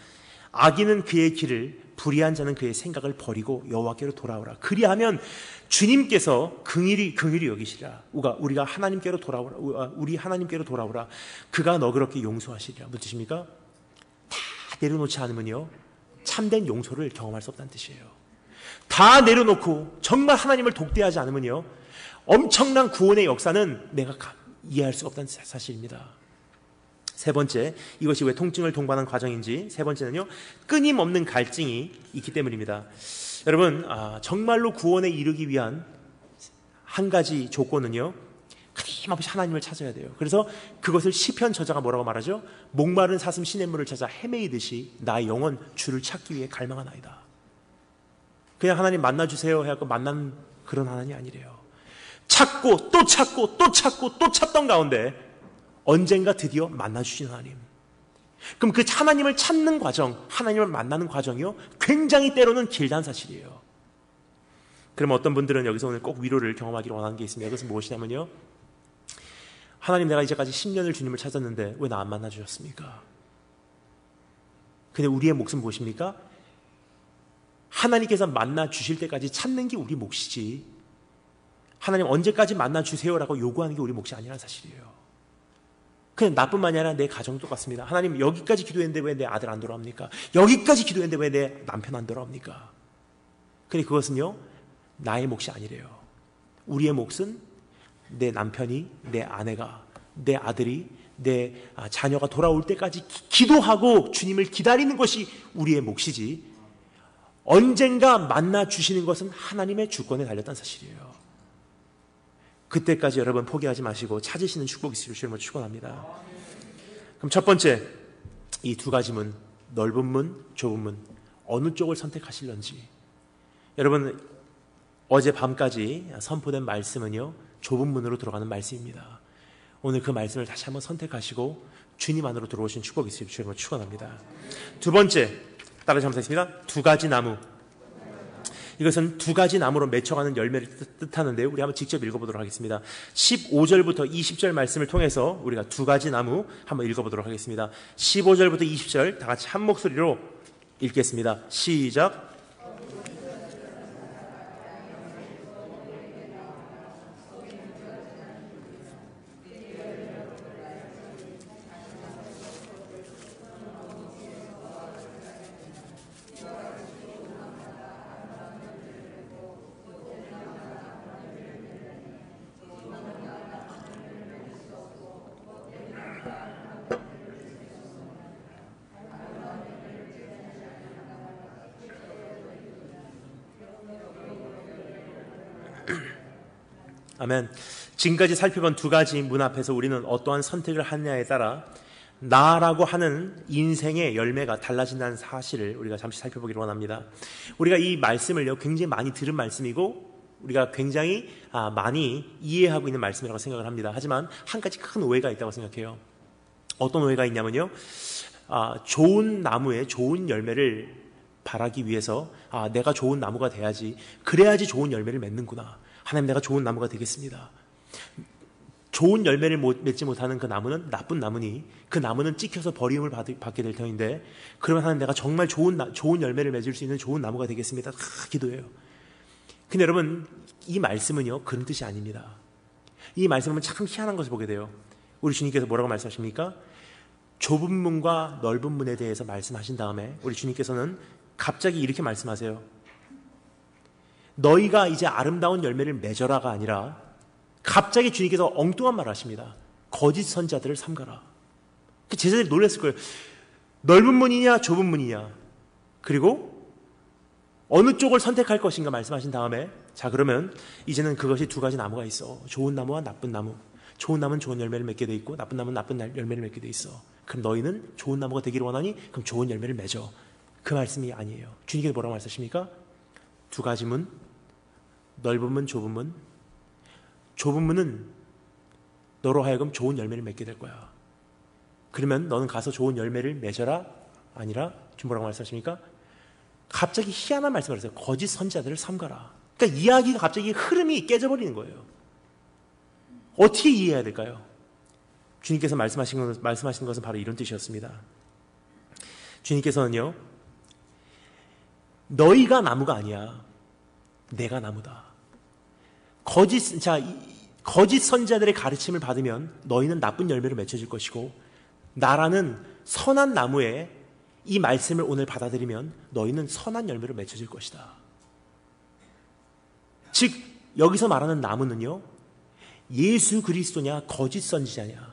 악인은 그의 길을, 불의한 자는 그의 생각을 버리고 여호와께로 돌아오라. 그리하면 주님께서 긍휼히 여기시리라. 우리가 하나님께로 돌아오라. 우리 하나님께로 돌아오라. 그가 너그럽게 용서하시리라. 무슨 뜻입니까? 다 내려놓지 않으면요, 참된 용서를 경험할 수 없다는 뜻이에요. 다 내려놓고 정말 하나님을 독대하지 않으면요, 엄청난 구원의 역사는 내가 이해할 수가 없다는 사실입니다. 세 번째, 이것이 왜 통증을 동반한 과정인지, 세 번째는요, 끊임없는 갈증이 있기 때문입니다. 여러분, 정말로 구원에 이르기 위한 한 가지 조건은요, 끊임없이 하나님을 찾아야 돼요. 그래서 그것을 시편 저자가 뭐라고 말하죠? 목마른 사슴 시냇물을 찾아 헤매이듯이 나의 영혼 주를 찾기 위해 갈망하나이다. 그냥 하나님 만나주세요 해갖고 만난 그런 하나님이 아니래요. 찾고 또 찾고 또 찾고 또 찾던 가운데 언젠가 드디어 만나주신 하나님. 그럼 그 하나님을 찾는 과정, 하나님을 만나는 과정이요, 굉장히 때로는 길다는 사실이에요. 그럼 어떤 분들은 여기서 오늘 꼭 위로를 경험하기를 원하는 게 있습니다. 그것은 무엇이냐면요, 하나님, 내가 이제까지 10년을 주님을 찾았는데 왜 나 안 만나주셨습니까? 근데 우리의 몫은 무엇입니까? 하나님께서 만나주실 때까지 찾는 게 우리 몫이지, 하나님 언제까지 만나주세요라고 요구하는 게 우리 몫이 아니라는 사실이에요. 그냥 나뿐만이 아니라 내 가정도 똑같습니다. 하나님, 여기까지 기도했는데 왜 내 아들 안 돌아옵니까? 여기까지 기도했는데 왜 내 남편 안 돌아옵니까? 근데 그것은요, 나의 몫이 아니래요. 우리의 몫은 내 남편이, 내 아내가, 내 아들이, 내 자녀가 돌아올 때까지 기도하고 주님을 기다리는 것이 우리의 몫이지, 언젠가 만나주시는 것은 하나님의 주권에 달렸다는 사실이에요. 그때까지 여러분 포기하지 마시고 찾으시는 축복이 있으시길 주님을 축원합니다. 그럼 첫 번째, 이 두 가지 문, 넓은 문, 좁은 문, 어느 쪽을 선택하실런지. 여러분, 어제 밤까지 선포된 말씀은요, 좁은 문으로 들어가는 말씀입니다. 오늘 그 말씀을 다시 한번 선택하시고 주님 안으로 들어오신 축복이 있으시길 주님을 축원합니다. 두 번째, 따라서 한번 하겠습니다. 두 가지 나무. 이것은 두 가지 나무로 맺혀가는 열매를 뜻하는데요, 우리 한번 직접 읽어보도록 하겠습니다. 15절부터 20절 말씀을 통해서 우리가 두 가지 나무 한번 읽어보도록 하겠습니다. 15절부터 20절 다 같이 한 목소리로 읽겠습니다. 시작. 아멘. 지금까지 살펴본 두 가지 문 앞에서 우리는 어떠한 선택을 하느냐에 따라 나라고 하는 인생의 열매가 달라진다는 사실을 우리가 잠시 살펴보기를 원합니다. 우리가 이 말씀을요, 굉장히 많이 들은 말씀이고 우리가 굉장히 많이 이해하고 있는 말씀이라고 생각을 합니다. 하지만 한 가지 큰 오해가 있다고 생각해요. 어떤 오해가 있냐면요, 좋은 나무에 좋은 열매를 바라기 위해서 내가 좋은 나무가 돼야지, 그래야지 좋은 열매를 맺는구나. 하나님, 내가 좋은 나무가 되겠습니다. 좋은 열매를 맺지 못하는 그 나무는 나쁜 나무니 그 나무는 찍혀서 버림을 받게 될 터인데, 그러면 하나님, 내가 정말 좋은 열매를 맺을 수 있는 좋은 나무가 되겠습니다. 기도해요. 근데 여러분, 이 말씀은요, 그런 뜻이 아닙니다. 이 말씀은 참 희한한 것을 보게 돼요. 우리 주님께서 뭐라고 말씀하십니까? 좁은 문과 넓은 문에 대해서 말씀하신 다음에 우리 주님께서는 갑자기 이렇게 말씀하세요. 너희가 이제 아름다운 열매를 맺어라가 아니라, 갑자기 주님께서 엉뚱한 말을 하십니다. 거짓 선자들을 삼가라. 제자들이 놀랐을 거예요. 넓은 문이냐 좁은 문이냐, 그리고 어느 쪽을 선택할 것인가 말씀하신 다음에, 자, 그러면 이제는 그것이 두 가지 나무가 있어. 좋은 나무와 나쁜 나무. 좋은 나무는 좋은 열매를 맺게 돼 있고 나쁜 나무는 나쁜 열매를 맺게 돼 있어. 그럼 너희는 좋은 나무가 되기를 원하니 그럼 좋은 열매를 맺어. 그 말씀이 아니에요. 주님께서 뭐라고 말씀하십니까? 두 가지 문, 넓은 문, 좁은 문. 좁은 문은 너로 하여금 좋은 열매를 맺게 될 거야. 그러면 너는 가서 좋은 열매를 맺어라. 아니라 지금 뭐라고 말씀하십니까? 갑자기 희한한 말씀을 하세요. 거짓 선지자들을 삼가라. 그러니까 이야기가 갑자기 흐름이 깨져버리는 거예요. 어떻게 이해해야 될까요? 주님께서 말씀하신 것은 바로 이런 뜻이었습니다. 주님께서는요, 너희가 나무가 아니야. 내가 나무다. 거짓 선지자들의 가르침을 받으면 너희는 나쁜 열매를 맺어질 것이고, 나라는 선한 나무에 이 말씀을 오늘 받아들이면 너희는 선한 열매를 맺어질 것이다. 즉, 여기서 말하는 나무는요, 예수 그리스도냐 거짓 선지자냐,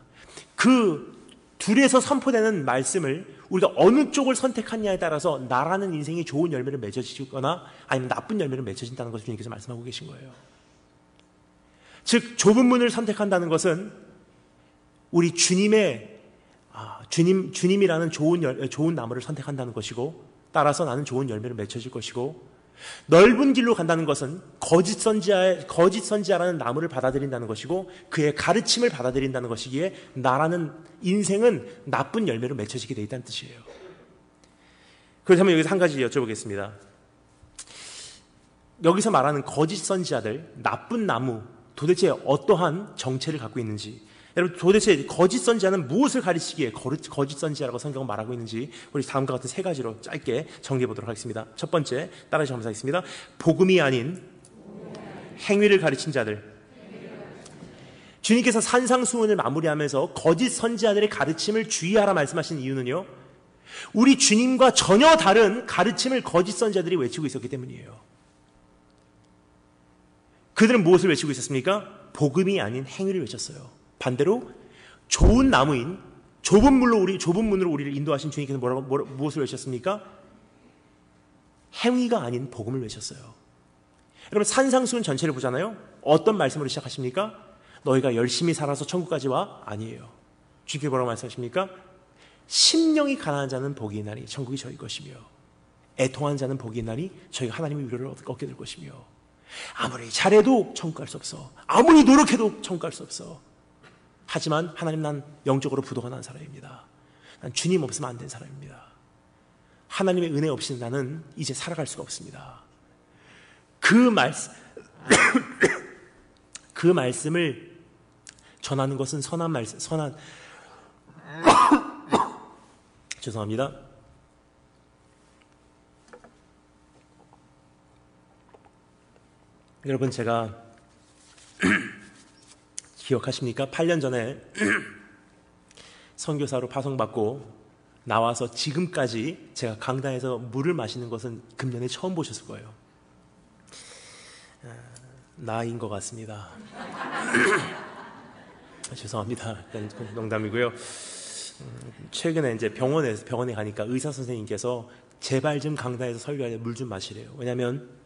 그 둘에서 선포되는 말씀을 우리가 어느 쪽을 선택하느냐에 따라서 나라는 인생이 좋은 열매를 맺어지거나 아니면 나쁜 열매를 맺어진다는 것을 주님께서 말씀하고 계신 거예요. 즉, 좁은 문을 선택한다는 것은 우리 주님이라는 좋은 나무를 선택한다는 것이고, 따라서 나는 좋은 열매를 맺어질 것이고, 넓은 길로 간다는 것은 거짓 선지자라는 나무를 받아들인다는 것이고, 그의 가르침을 받아들인다는 것이기에 나라는 인생은 나쁜 열매로 맺혀지게 되어 있다는 뜻이에요. 그렇다면 여기서 한 가지 여쭤보겠습니다. 여기서 말하는 거짓 선지자들, 나쁜 나무, 도대체 어떠한 정체를 갖고 있는지, 여러분, 도대체 거짓 선지자는 무엇을 가르치기에 거짓 선지자라고 성경은 말하고 있는지 우리 다음과 같은 세 가지로 짧게 정리해 보도록 하겠습니다. 첫 번째, 따라서 감사하겠습니다. 복음이 아닌 행위를 가르친 자들. 주님께서 산상수훈을 마무리하면서 거짓 선지자들의 가르침을 주의하라 말씀하신 이유는요, 우리 주님과 전혀 다른 가르침을 거짓 선지자들이 외치고 있었기 때문이에요. 그들은 무엇을 외치고 있었습니까? 복음이 아닌 행위를 외쳤어요. 반대로 좋은 나무인 좁은 문으로 우리를 인도하신 주님께서 무엇을 외쳤습니까? 행위가 아닌 복음을 외쳤어요. 여러분, 산상수훈 전체를 보잖아요. 어떤 말씀으로 시작하십니까? 너희가 열심히 살아서 천국까지 와? 아니에요. 주님께서 뭐라고 말씀하십니까? 심령이 가난한 자는 복이 있나니 천국이 저희 것이며, 애통한 자는 복이 있나니 저희가 하나님의 위로를 얻게 될 것이며, 아무리 잘해도 천국 갈 수 없어. 아무리 노력해도 천국 갈 수 없어. 하지만 하나님, 난 영적으로 부도가 난 사람입니다. 난 주님 없으면 안 된 사람입니다. 하나님의 은혜 없이는 나는 이제 살아갈 수가 없습니다. 그 말씀을 전하는 것은 죄송합니다. 여러분, 제가 기억하십니까? 8년 전에 선교사로 파송받고 나와서 지금까지 제가 강단에서 물을 마시는 것은 금년에 처음 보셨을 거예요. 나인 것 같습니다. 죄송합니다. 농담이고요. 최근에 이제 병원에 가니까 의사 선생님께서 제발 좀 강단에서 설교할 때 물 좀 마시래요. 왜냐하면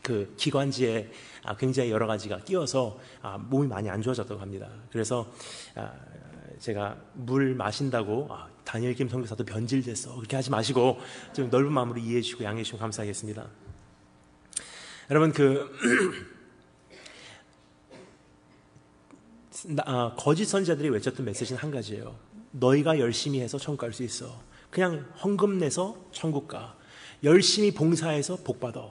그 기관지에 굉장히 여러 가지가 끼어서 몸이 많이 안 좋아졌다고 합니다. 그래서 제가 물 마신다고 다니엘 김 선교사도 변질됐어, 그렇게 하지 마시고 좀 넓은 마음으로 이해해 주시고 양해해 주시면 감사하겠습니다. 여러분, 거짓 선지자들이 외쳤던 메시지는 한 가지예요. 너희가 열심히 해서 천국 갈 수 있어. 그냥 헌금 내서 천국 가. 열심히 봉사해서 복받아.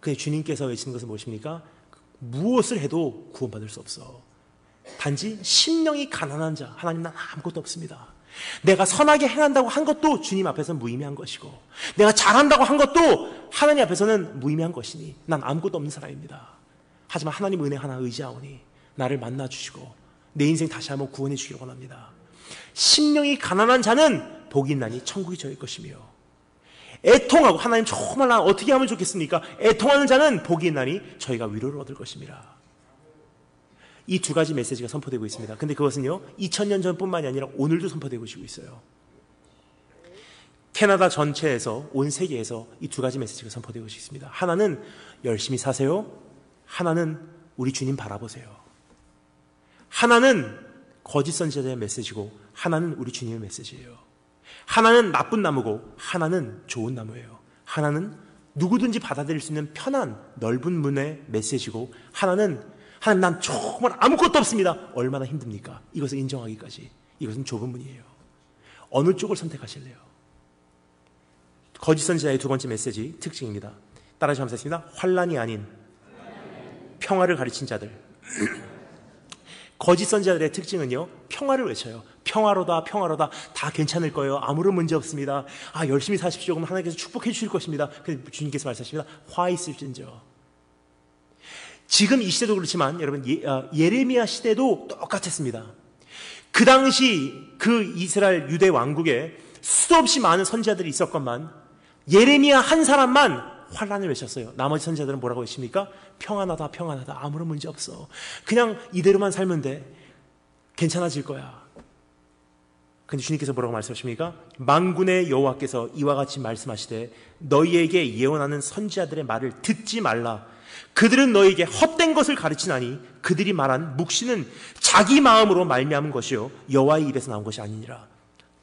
근데 주님께서 외치는 것은 무엇입니까? 무엇을 해도 구원받을 수 없어. 단지 심령이 가난한 자, 하나님 난 아무것도 없습니다. 내가 선하게 행한다고 한 것도 주님 앞에서는 무의미한 것이고, 내가 잘한다고 한 것도 하나님 앞에서는 무의미한 것이니 난 아무것도 없는 사람입니다. 하지만 하나님 은혜 하나 의지하오니 나를 만나주시고 내 인생 다시 한번 구원해 주기를 원합니다. 심령이 가난한 자는 복이 있나니 천국이 저의 것이며, 애통하고 하나님 정말 나 어떻게 하면 좋겠습니까? 애통하는 자는 복이 있나니 저희가 위로를 얻을 것입니다. 이 두 가지 메시지가 선포되고 있습니다. 근데 그것은요 2000년 전뿐만이 아니라 오늘도 선포되고 있어요. 캐나다 전체에서, 온 세계에서 이 두 가지 메시지가 선포되고 있습니다. 하나는 열심히 사세요. 하나는 우리 주님 바라보세요. 하나는 거짓 선지자의 메시지고 하나는 우리 주님의 메시지예요. 하나는 나쁜 나무고 하나는 좋은 나무예요. 하나는 누구든지 받아들일 수 있는 편한 넓은 문의 메시지고, 하나님 난 정말 아무것도 없습니다. 얼마나 힘듭니까? 이것을 인정하기까지. 이것은 좁은 문이에요. 어느 쪽을 선택하실래요? 거짓 선지자의 두 번째 메시지 특징입니다. 따라서 감사했습니다. 환난이 아닌 평화를 가르친 자들. 거짓 선지자들의 특징은요, 평화를 외쳐요. 평화로다, 평화로다, 다 괜찮을 거예요. 아무런 문제 없습니다. 열심히 사십시오. 그럼 하나님께서 축복해 주실 것입니다. 근데 주님께서 말씀하십니다. 화 있을진저. 지금 이 시대도 그렇지만 여러분 예레미야 시대도 똑같았습니다. 그 당시 그 이스라엘 유대 왕국에 수도 없이 많은 선지자들이 있었건만 예레미야 한 사람만 환난을 외쳤어요. 나머지 선지자들은 뭐라고 외칩니까? 평안하다, 평안하다, 아무런 문제 없어. 그냥 이대로만 살면 돼. 괜찮아질 거야. 근데 주님께서 뭐라고 말씀하십니까? 만군의 여호와께서 이와 같이 말씀하시되 너희에게 예언하는 선지자들의 말을 듣지 말라. 그들은 너희에게 헛된 것을 가르치나니 그들이 말한 묵시는 자기 마음으로 말미암은 것이요 여호와의 입에서 나온 것이 아니니라.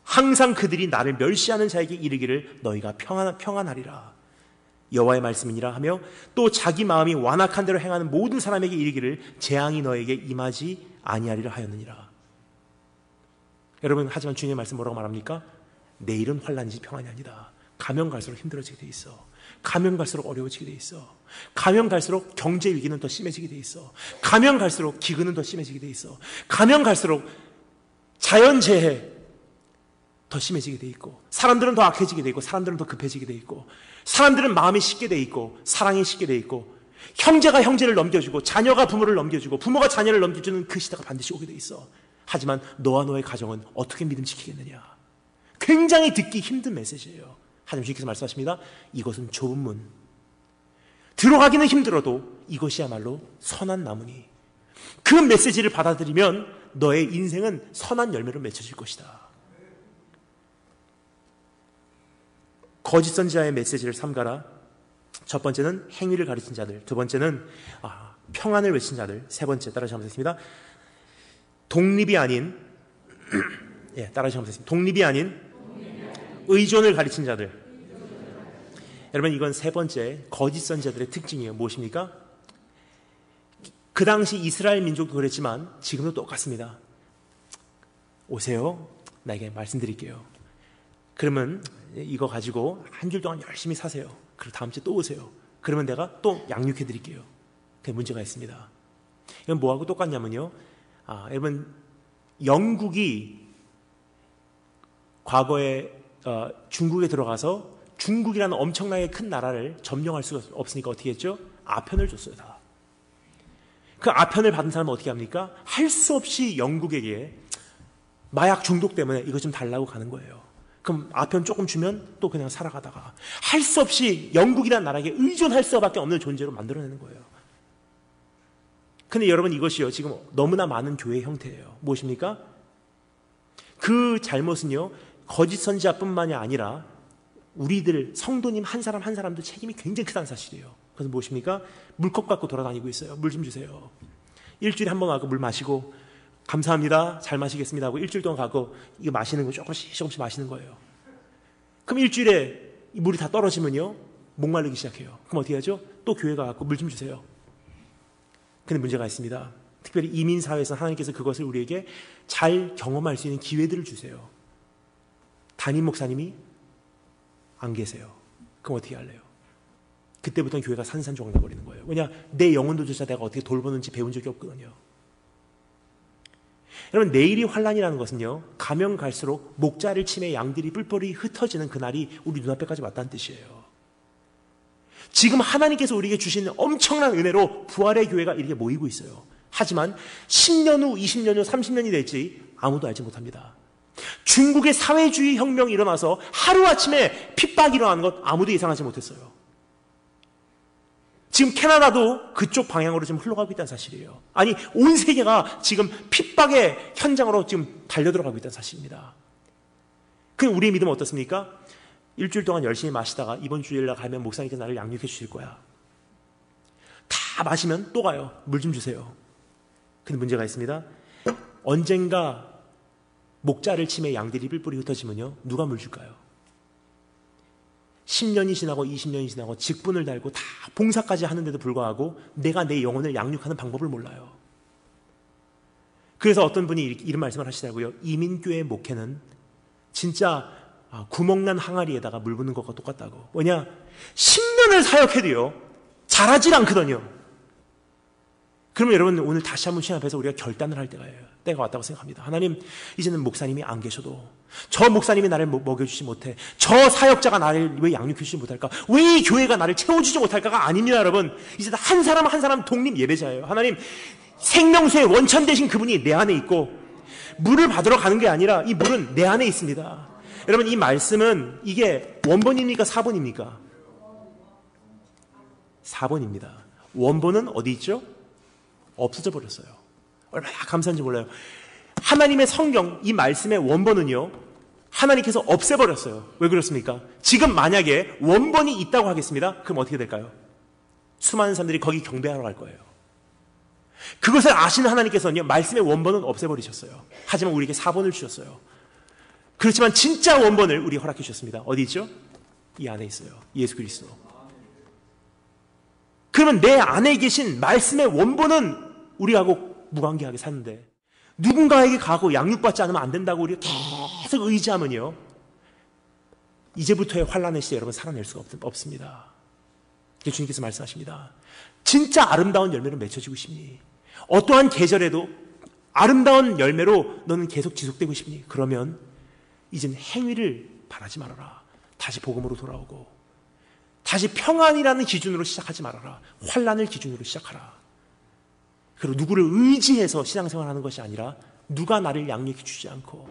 항상 그들이 나를 멸시하는 자에게 이르기를 너희가 평안하리라. 여호와의 말씀이니라 하며 또 자기 마음이 완악한 대로 행하는 모든 사람에게 이르기를 재앙이 너에게 임하지 아니하리라 하였느니라. 여러분, 하지만 주님의 말씀 뭐라고 말합니까? 내일은 환난이지 평안이 아니다. 가면 갈수록 힘들어지게 돼 있어. 가면 갈수록 어려워지게 돼 있어. 가면 갈수록 경제 위기는 더 심해지게 돼 있어. 가면 갈수록 기근은 더 심해지게 돼 있어. 가면 갈수록 자연재해 더 심해지게 돼 있고, 사람들은 더 악해지게 돼 있고, 사람들은 더 급해지게 돼 있고, 사람들은 마음이 식게 돼 있고, 사랑이 식게 돼 있고, 형제가 형제를 넘겨주고 자녀가 부모를 넘겨주고 부모가 자녀를 넘겨주는 그 시대가 반드시 오게 돼 있어. 하지만 너와 너의 가정은 어떻게 믿음 지키겠느냐. 굉장히 듣기 힘든 메시지예요. 하나님 주님께서 말씀하십니다. 이것은 좁은 문. 들어가기는 힘들어도 이것이야말로 선한 나무니 그 메시지를 받아들이면 너의 인생은 선한 열매로 맺혀질 것이다. 거짓 선지자의 메시지를 삼가라. 첫 번째는 행위를 가르친 자들, 두 번째는 평안을 외친 자들, 세 번째 따라서 하겠습니다. 독립이 아닌 따라서 하겠습니다. 독립이 아닌 의존을 가르친 자들. 여러분, 이건 세 번째 거짓 선지자들의 특징이에요. 무엇입니까? 그 당시 이스라엘 민족도 그랬지만 지금도 똑같습니다. 오세요. 나에게 말씀드릴게요. 그러면 이거 가지고 한 줄 동안 열심히 사세요. 그리고 다음 주에 또 오세요. 그러면 내가 또 양육해 드릴게요. 그게 문제가 있습니다. 이건 뭐하고 똑같냐면요. 여러분, 영국이 과거에 중국에 들어가서 중국이라는 엄청나게 큰 나라를 점령할 수가 없으니까 어떻게 했죠? 아편을 줬어요. 다. 그 아편을 받은 사람은 어떻게 합니까? 할 수 없이 영국에게 마약 중독 때문에 이거 좀 달라고 가는 거예요. 그럼 아편 조금 주면 또 그냥 살아가다가 할 수 없이 영국이라는 나라에게 의존할 수밖에 없는 존재로 만들어내는 거예요. 근데 여러분, 이것이요 지금 너무나 많은 교회의 형태예요. 무엇입니까? 그 잘못은요 거짓 선지자뿐만이 아니라 우리들 성도님 한 사람 한 사람도 책임이 굉장히 크다는 사실이에요. 그래서 무엇입니까? 물컵 갖고 돌아다니고 있어요. 물 좀 주세요. 일주일에 한 번 와서 물 마시고 감사합니다, 잘 마시겠습니다 하고 일주일 동안 가고 이거 마시는 거 조금씩 마시는 거예요. 그럼 일주일에 이 물이 다 떨어지면요 목마르기 시작해요. 그럼 어떻게 하죠? 또 교회 가서 물 좀 주세요. 근데 문제가 있습니다. 특별히 이민사회에서 하나님께서 그것을 우리에게 잘 경험할 수 있는 기회들을 주세요. 담임 목사님이 안 계세요. 그럼 어떻게 할래요? 그때부터는 교회가 산산조각 나버리는 거예요. 왜냐? 내 영혼도조차 내가 어떻게 돌보는지 배운 적이 없거든요. 여러분, 내일이 환란이라는 것은요, 가면 갈수록 목자를 치매 양들이 뿔뿔이 흩어지는 그날이 우리 눈앞에까지 왔다는 뜻이에요. 지금 하나님께서 우리에게 주신 엄청난 은혜로 부활의 교회가 이렇게 모이고 있어요. 하지만 10년 후, 20년 후, 30년이 될지 아무도 알지 못합니다. 중국의 사회주의 혁명이 일어나서 하루아침에 핍박이 일어나는 것 아무도 예상하지 못했어요. 지금 캐나다도 그쪽 방향으로 지금 흘러가고 있다는 사실이에요. 아니, 온 세계가 지금 핍박의 현장으로 지금 달려들어가고 있다는 사실입니다. 그럼 우리의 믿음은 어떻습니까? 일주일 동안 열심히 마시다가 이번 주일날 가면 목사님께서 나를 양육해 주실 거야. 다 마시면 또 가요. 물 좀 주세요. 근데 문제가 있습니다. 언젠가 목자를 치매 양들이 뿔뿔이 흩어지면요, 누가 물 줄까요? 10년이 지나고 20년이 지나고 직분을 달고 다 봉사까지 하는데도 불구하고 내가 내 영혼을 양육하는 방법을 몰라요. 그래서 어떤 분이 이런 말씀을 하시더라고요. 이민교회 목회는 진짜 구멍난 항아리에다가 물 붓는 것과 똑같다고. 왜냐? 10년을 사역해도요, 잘하질 않거든요. 그러면 여러분, 오늘 다시 한번 주님 앞에서 우리가 결단을 할 때가 왔다고 생각합니다. 하나님, 이제는 목사님이 안 계셔도, 저 목사님이 나를 먹여주지 못해, 저 사역자가 나를 왜 양육해주지 못할까, 왜 이 교회가 나를 채워주지 못할까가 아닙니다. 여러분, 이제 한 사람 한 사람 독립 예배자예요. 하나님, 생명수의 원천 되신 그분이 내 안에 있고, 물을 받으러 가는 게 아니라 이 물은 내 안에 있습니다. 여러분, 이 말씀은 이게 원본입니까? 사본입니까? 사본입니다. 원본은 어디 있죠? 없어져 버렸어요. 얼마나 감사한지 몰라요. 하나님의 성경, 이 말씀의 원본은요, 하나님께서 없애버렸어요. 왜 그렇습니까? 지금 만약에 원본이 있다고 하겠습니다. 그럼 어떻게 될까요? 수많은 사람들이 거기 경배하러 갈 거예요. 그것을 아시는 하나님께서는요, 말씀의 원본은 없애버리셨어요. 하지만 우리에게 사본을 주셨어요. 그렇지만 진짜 원본을 우리에게 허락해 주셨습니다. 어디 있죠? 이 안에 있어요. 예수 그리스도. 그러면 내 안에 계신 말씀의 원본은 우리하고 무관계하게 사는데, 누군가에게 가고 양육받지 않으면 안 된다고 우리가 계속 의지하면요, 이제부터의 환란의 시대 여러분 살아낼 수가 없습니다. 주님께서 말씀하십니다. 진짜 아름다운 열매로 맺혀지고 싶니? 어떠한 계절에도 아름다운 열매로 너는 계속 지속되고 싶니? 그러면 이젠 행위를 바라지 말아라. 다시 복음으로 돌아오고 다시 평안이라는 기준으로 시작하지 말아라. 환란을 기준으로 시작하라. 그리고 누구를 의지해서 신앙생활하는 것이 아니라 누가 나를 양육해 주지 않고,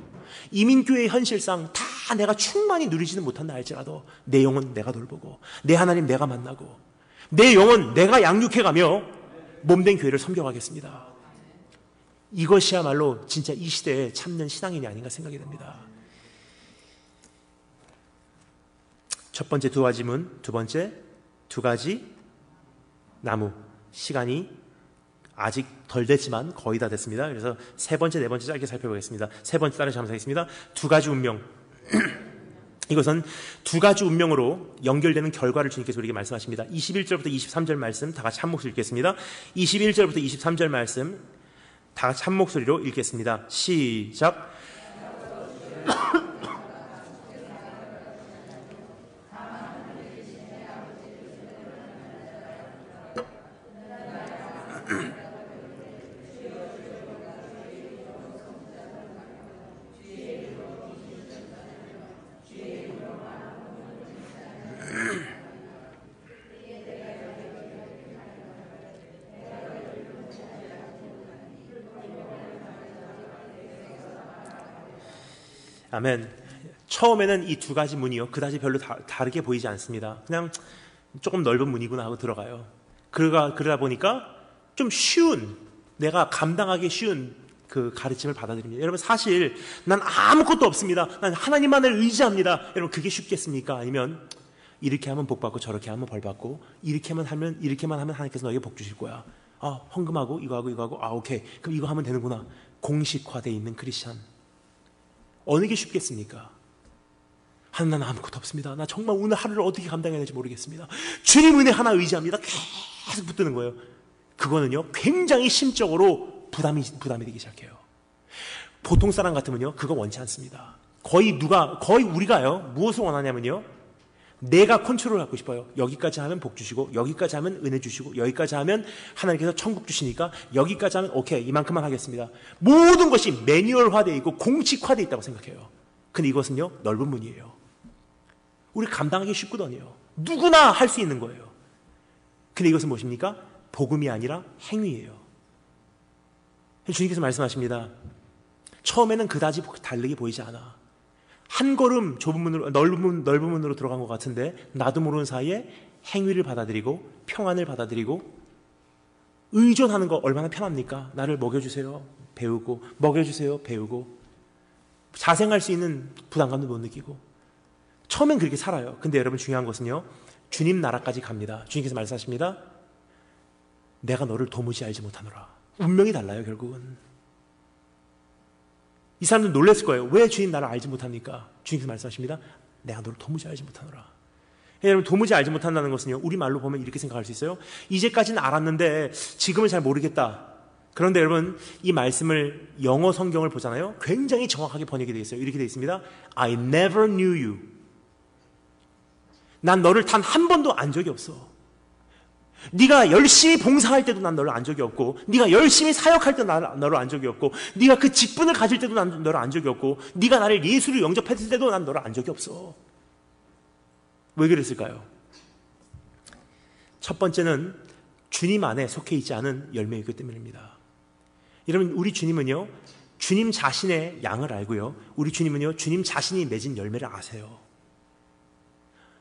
이민교회의 현실상 다 내가 충만히 누리지는 못한다 할지라도 내 영혼 내가 돌보고 내 하나님 내가 만나고 내 영혼 내가 양육해가며 몸된 교회를 섬겨가겠습니다. 이것이야말로 진짜 이 시대에 참는 신앙인이 아닌가 생각이 됩니다. 첫 번째 두 가지 문, 두 번째 두 가지 나무. 시간이 아직 덜 됐지만 거의 다 됐습니다. 그래서 세 번째, 네 번째 짧게 살펴보겠습니다. 세 번째 따라 잠수하겠습니다. 두 가지 운명. 이것은 두 가지 운명으로 연결되는 결과를 주님께서 우리에게 말씀하십니다. 21절부터 23절 말씀 다 같이 한 목소리 읽겠습니다. 21절부터 23절 말씀 다 같이 한 목소리로 읽겠습니다. 시작. 아멘. 처음에는 이 두 가지 문이요, 그다지 별로 다르게 보이지 않습니다. 그냥 조금 넓은 문이구나 하고 들어가요. 그러다 보니까 좀 쉬운, 내가 감당하기 쉬운 그 가르침을 받아들입니다. 여러분, 사실 난 아무것도 없습니다. 난 하나님만을 의지합니다. 여러분, 그게 쉽겠습니까? 아니면 이렇게 하면 복 받고 저렇게 하면 벌 받고 이렇게만 하면 하나님께서 너에게 복 주실 거야. 헌금하고 이거 하고 오케이. 그럼 이거 하면 되는구나. 공식화되어 있는 크리스찬. 어느 게 쉽겠습니까? 하나님, 나는 아무것도 없습니다. 나 정말 오늘 하루를 어떻게 감당해야 될지 모르겠습니다. 주님 은혜 하나 의지합니다. 계속 붙드는 거예요. 그거는요, 굉장히 심적으로 부담이 되기 시작해요. 보통 사람 같으면요, 그거 원치 않습니다. 거의 우리가요, 무엇을 원하냐면요, 내가 컨트롤 하고 싶어요. 여기까지 하면 복 주시고, 여기까지 하면 은혜 주시고, 여기까지 하면 하나님께서 천국 주시니까, 여기까지 하면 오케이, 이만큼만 하겠습니다. 모든 것이 매뉴얼화되어 있고 공식화되어 있다고 생각해요. 근데 이것은요, 넓은 문이에요. 우리 감당하기 쉽거든요. 누구나 할 수 있는 거예요. 근데 이것은 무엇입니까? 복음이 아니라 행위예요. 주님께서 말씀하십니다. 처음에는 그다지 다르게 보이지 않아. 한 걸음 좁은 문으로, 넓은 문으로 들어간 것 같은데 나도 모르는 사이에 행위를 받아들이고 평안을 받아들이고 의존하는 거 얼마나 편합니까? 나를 먹여주세요. 배우고 먹여주세요. 배우고 자생할 수 있는 부담감도 못 느끼고 처음엔 그렇게 살아요. 근데 여러분 중요한 것은요. 주님 나라까지 갑니다. 주님께서 말씀하십니다. 내가 너를 도무지 알지 못하노라. 운명이 달라요. 결국은. 이 사람들 놀랐을 거예요. 왜 주님 나를 알지 못합니까? 주님께서 말씀하십니다. 내가 너를 도무지 알지 못하노라. 여러분 도무지 알지 못한다는 것은요. 우리말로 보면 이렇게 생각할 수 있어요. 이제까지는 알았는데 지금은 잘 모르겠다. 그런데 여러분 이 말씀을 영어 성경을 보잖아요. 굉장히 정확하게 번역이 되어 있어요. 이렇게 되어 있습니다. I never knew you. 난 너를 단 한 번도 안 적이 없어. 네가 열심히 봉사할 때도 난 너를 안 적이 없고 네가 열심히 사역할 때도 너를 안 적이 없고 네가 그 직분을 가질 때도 난 너를 안 적이 없고 네가 나를 예수를 영접했을 때도 난 너를 안 적이 없어. 왜 그랬을까요? 첫 번째는 주님 안에 속해 있지 않은 열매이기 때문입니다. 여러분 우리 주님은요 주님 자신의 양을 알고요 우리 주님은요 주님 자신이 맺은 열매를 아세요.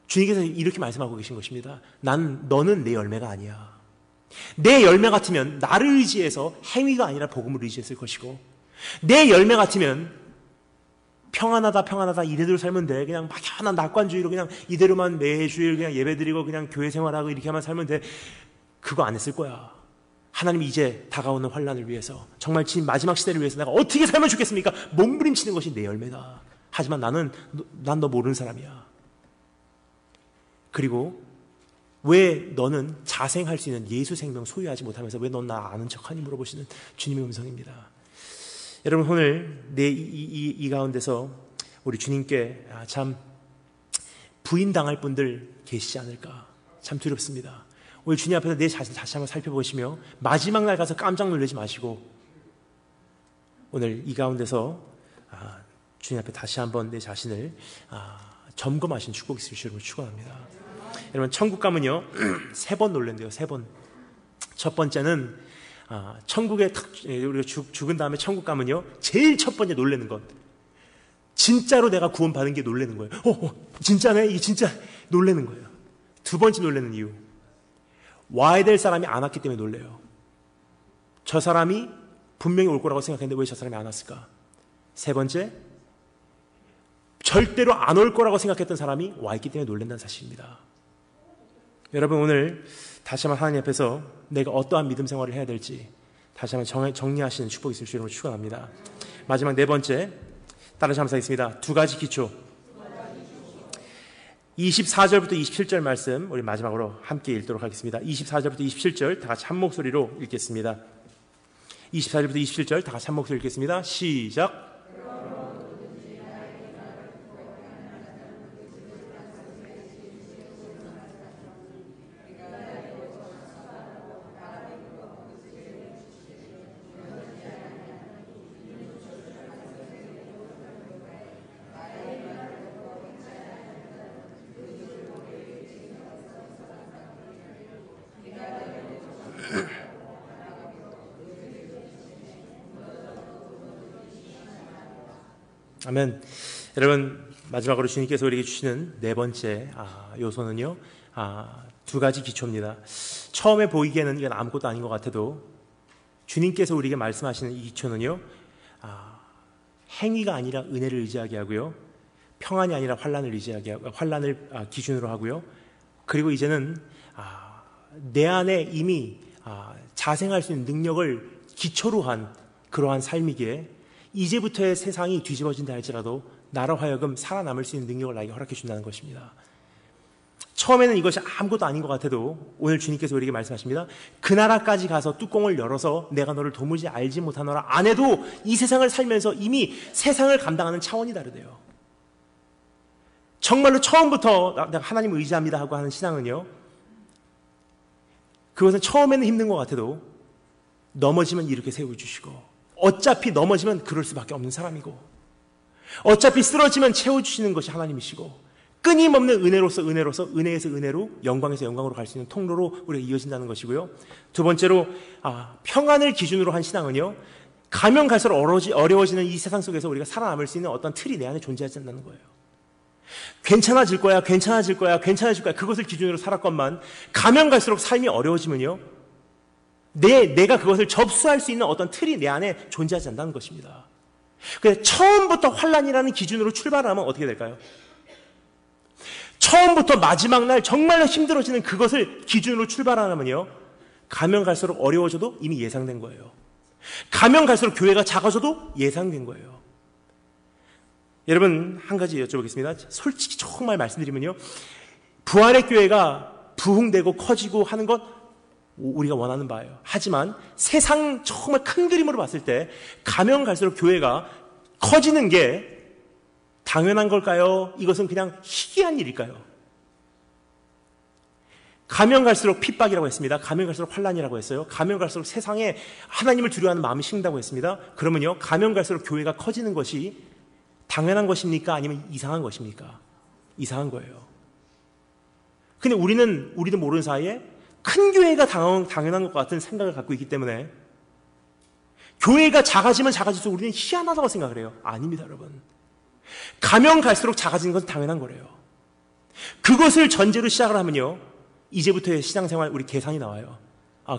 주님께서 이렇게 말씀하고 계신 것입니다. 너는 내 열매가 아니야. 내 열매 같으면 나를 의지해서 행위가 아니라 복음을 의지했을 것이고 내 열매 같으면 평안하다 이대로 살면 돼. 그냥 막연한 낙관주의로 그냥 이대로만 매주일 그냥 예배드리고 그냥 교회 생활하고 이렇게만 살면 돼. 그거 안 했을 거야. 하나님 이제 다가오는 환난을 위해서 정말 지금 마지막 시대를 위해서 내가 어떻게 살면 좋겠습니까? 몸부림치는 것이 내 열매다. 하지만 난 너 모르는 사람이야. 그리고 왜 너는 자생할 수 있는 예수 생명 소유하지 못하면서 왜 넌 나 아는 척하니 물어보시는 주님의 음성입니다. 여러분 오늘 이 가운데서 우리 주님께 참 부인당할 분들 계시지 않을까 참 두렵습니다. 오늘 주님 앞에서 내 자신 다시 한번 살펴보시며 마지막 날 가서 깜짝 놀라지 마시고 오늘 이 가운데서 주님 앞에 다시 한번 내 자신을 점검하신 축복이 있으실 줄을 축원합니다. 여러분 천국 가면요 3번 놀란대요. 3번. 첫 번째는 천국에 우리가 죽은 다음에 천국 가면요 제일 첫 번째 놀라는 것 진짜로 내가 구원받은 게 놀라는 거예요. 진짜네 이게 진짜 놀라는 거예요. 두 번째 놀라는 이유 와야 될 사람이 안 왔기 때문에 놀래요. 저 사람이 분명히 올 거라고 생각했는데 왜 저 사람이 안 왔을까? 세 번째 절대로 안 올 거라고 생각했던 사람이 와 있기 때문에 놀란다는 사실입니다. 여러분 오늘 다시 한번 하나님 앞에서 내가 어떠한 믿음 생활을 해야 될지 다시 한번 정리하시는 축복이 있을 줄로 축원합니다. 마지막 네 번째 따라서 감사하겠습니다. 두 가지 기초 24절부터 27절 말씀 우리 마지막으로 함께 읽도록 하겠습니다. 24절부터 27절 다 같이 한 목소리로 읽겠습니다. 24절부터 27절 다 같이 한 목소리로 읽겠습니다. 시작. 아멘. 여러분 마지막으로 주님께서 우리에게 주시는 네 번째 요소는요 두 가지 기초입니다. 처음에 보이기에는 이건 아무것도 아닌 것 같아도 주님께서 우리에게 말씀하시는 이 기초는요 행위가 아니라 은혜를 의지하게 하고요 평안이 아니라 환난을 의지하게 하고 환난을 기준으로 하고요 그리고 이제는 내 안에 이미 자생할 수 있는 능력을 기초로 한 그러한 삶이기에 이제부터의 세상이 뒤집어진다 할지라도 나로 하여금 살아남을 수 있는 능력을 나에게 허락해 준다는 것입니다. 처음에는 이것이 아무것도 아닌 것 같아도 오늘 주님께서 우리에게 말씀하십니다. 그 나라까지 가서 뚜껑을 열어서 내가 너를 도무지 알지 못하노라 안 해도 이 세상을 살면서 이미 세상을 감당하는 차원이 다르대요. 정말로 처음부터 내가 하나님 의지합니다 하고 하는 신앙은요, 그것은 처음에는 힘든 것 같아도 넘어지면 이렇게 세워주시고, 어차피 넘어지면 그럴 수밖에 없는 사람이고, 어차피 쓰러지면 채워주시는 것이 하나님이시고, 끊임없는 은혜로서 은혜에서 은혜로, 영광에서 영광으로 갈 수 있는 통로로 우리가 이어진다는 것이고요. 두 번째로 평안을 기준으로 한 신앙은요, 가면 갈수록 어려워지는 이 세상 속에서 우리가 살아남을 수 있는 어떤 틀이 내 안에 존재하지 않는다는 거예요. 괜찮아질 거야 그것을 기준으로 살았건만, 가면 갈수록 삶이 어려워지면요, 내가 그것을 접수할 수 있는 어떤 틀이 내 안에 존재하지 않는다는 것입니다. 그래서 처음부터 환난이라는 기준으로 출발하면 어떻게 될까요? 처음부터 마지막 날 정말로 힘들어지는 그것을 기준으로 출발하면요, 가면 갈수록 어려워져도 이미 예상된 거예요. 가면 갈수록 교회가 작아져도 예상된 거예요. 여러분, 한 가지 여쭤보겠습니다. 솔직히 정말 말씀드리면요, 부활의 교회가 부흥되고 커지고 하는 것 우리가 원하는 바예요. 하지만 세상 정말 큰 그림으로 봤을 때 가면 갈수록 교회가 커지는 게 당연한 걸까요? 이것은 그냥 희귀한 일일까요? 가면 갈수록 핍박이라고 했습니다. 가면 갈수록 환난이라고 했어요. 가면 갈수록 세상에 하나님을 두려워하는 마음이 식는다고 했습니다. 그러면요, 가면 갈수록 교회가 커지는 것이 당연한 것입니까? 아니면 이상한 것입니까? 이상한 거예요. 근데 우리도 모르는 사이에 큰 교회가 당연한 것 같은 생각을 갖고 있기 때문에 교회가 작아지면 작아질수록 우리는 희한하다고 생각을 해요. 아닙니다, 여러분. 가면 갈수록 작아지는 것은 당연한 거래요. 그것을 전제로 시작을 하면요, 이제부터의 신앙생활 우리 계산이 나와요.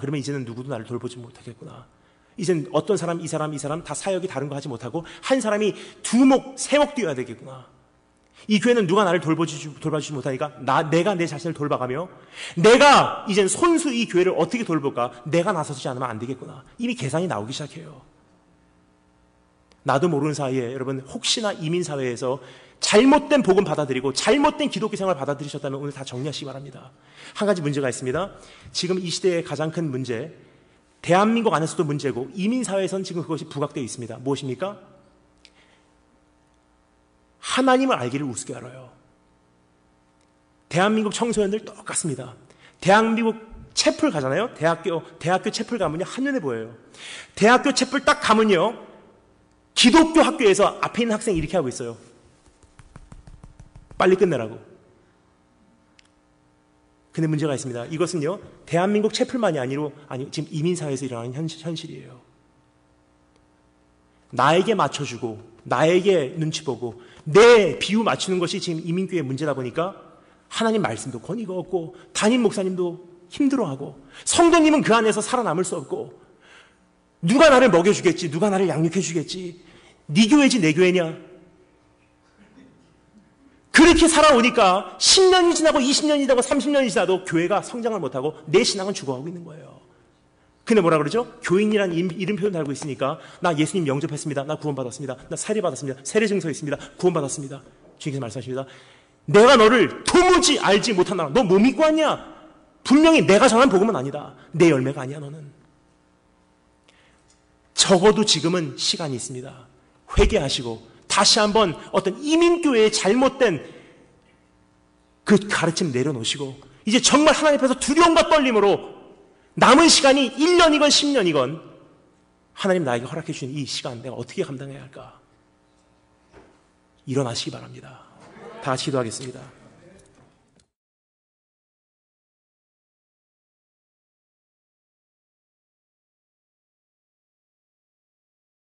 그러면 이제는 누구도 나를 돌보지 못하겠구나. 이제는 어떤 사람, 이 사람 다 사역이 다른 거 하지 못하고 한 사람이 세 목 뛰어야 되겠구나. 이 교회는 누가 나를 돌봐주지 못하니까 내가 내 자신을 돌봐가며, 내가 이젠 손수 이 교회를 어떻게 돌볼까, 내가 나서지 않으면 안 되겠구나. 이미 계산이 나오기 시작해요. 나도 모르는 사이에 여러분, 혹시나 이민사회에서 잘못된 복음 받아들이고 잘못된 기독교 생활 받아들이셨다면 오늘 다 정리하시기 바랍니다. 한 가지 문제가 있습니다. 지금 이 시대의 가장 큰 문제, 대한민국 안에서도 문제고 이민사회에서는 지금 그것이 부각되어 있습니다. 무엇입니까? 하나님을 알기를 우습게 알아요. 대한민국 청소년들 똑같습니다. 대한민국 채플 가잖아요. 대학교 채플 가면요, 한눈에 보여요. 대학교 채플 딱 가면요, 기독교 학교에서 앞에 있는 학생이 이렇게 하고 있어요. 빨리 끝내라고. 근데 문제가 있습니다. 이것은요, 대한민국 채플만이 아니고 지금 이민사회에서 일어나는 현실이에요. 나에게 맞춰주고 나에게 눈치 보고 내 비유 맞추는 것이 지금 이민교회의 문제다 보니까 하나님 말씀도 권위가 없고 담임 목사님도 힘들어하고 성도님은 그 안에서 살아남을 수 없고, 누가 나를 먹여주겠지, 누가 나를 양육해주겠지, 네 교회지 내 교회냐, 그렇게 살아오니까 10년이 지나고 20년이 지나고 30년이 지나도 교회가 성장을 못하고 내 신앙은 죽어가고 있는 거예요. 근데 뭐라 그러죠? 교인이라는 이름표를 달고 있으니까 나 예수님 영접했습니다, 나 구원받았습니다, 나 세례 받았습니다, 세례 증서했습니다, 구원받았습니다. 주님께서 말씀하십니다. 내가 너를 도무지 알지 못한다. 너 뭐 믿고 왔냐? 분명히 내가 전한 복음은 아니다. 내 열매가 아니야 너는. 적어도 지금은 시간이 있습니다. 회개하시고 다시 한번 어떤 이민교회의 잘못된 그 가르침 내려놓으시고, 이제 정말 하나님 앞에서 두려움과 떨림으로 남은 시간이 1년이건 10년이건 하나님 나에게 허락해 주신 이 시간 내가 어떻게 감당해야 할까? 일어나시기 바랍니다. 다 같이 기도하겠습니다.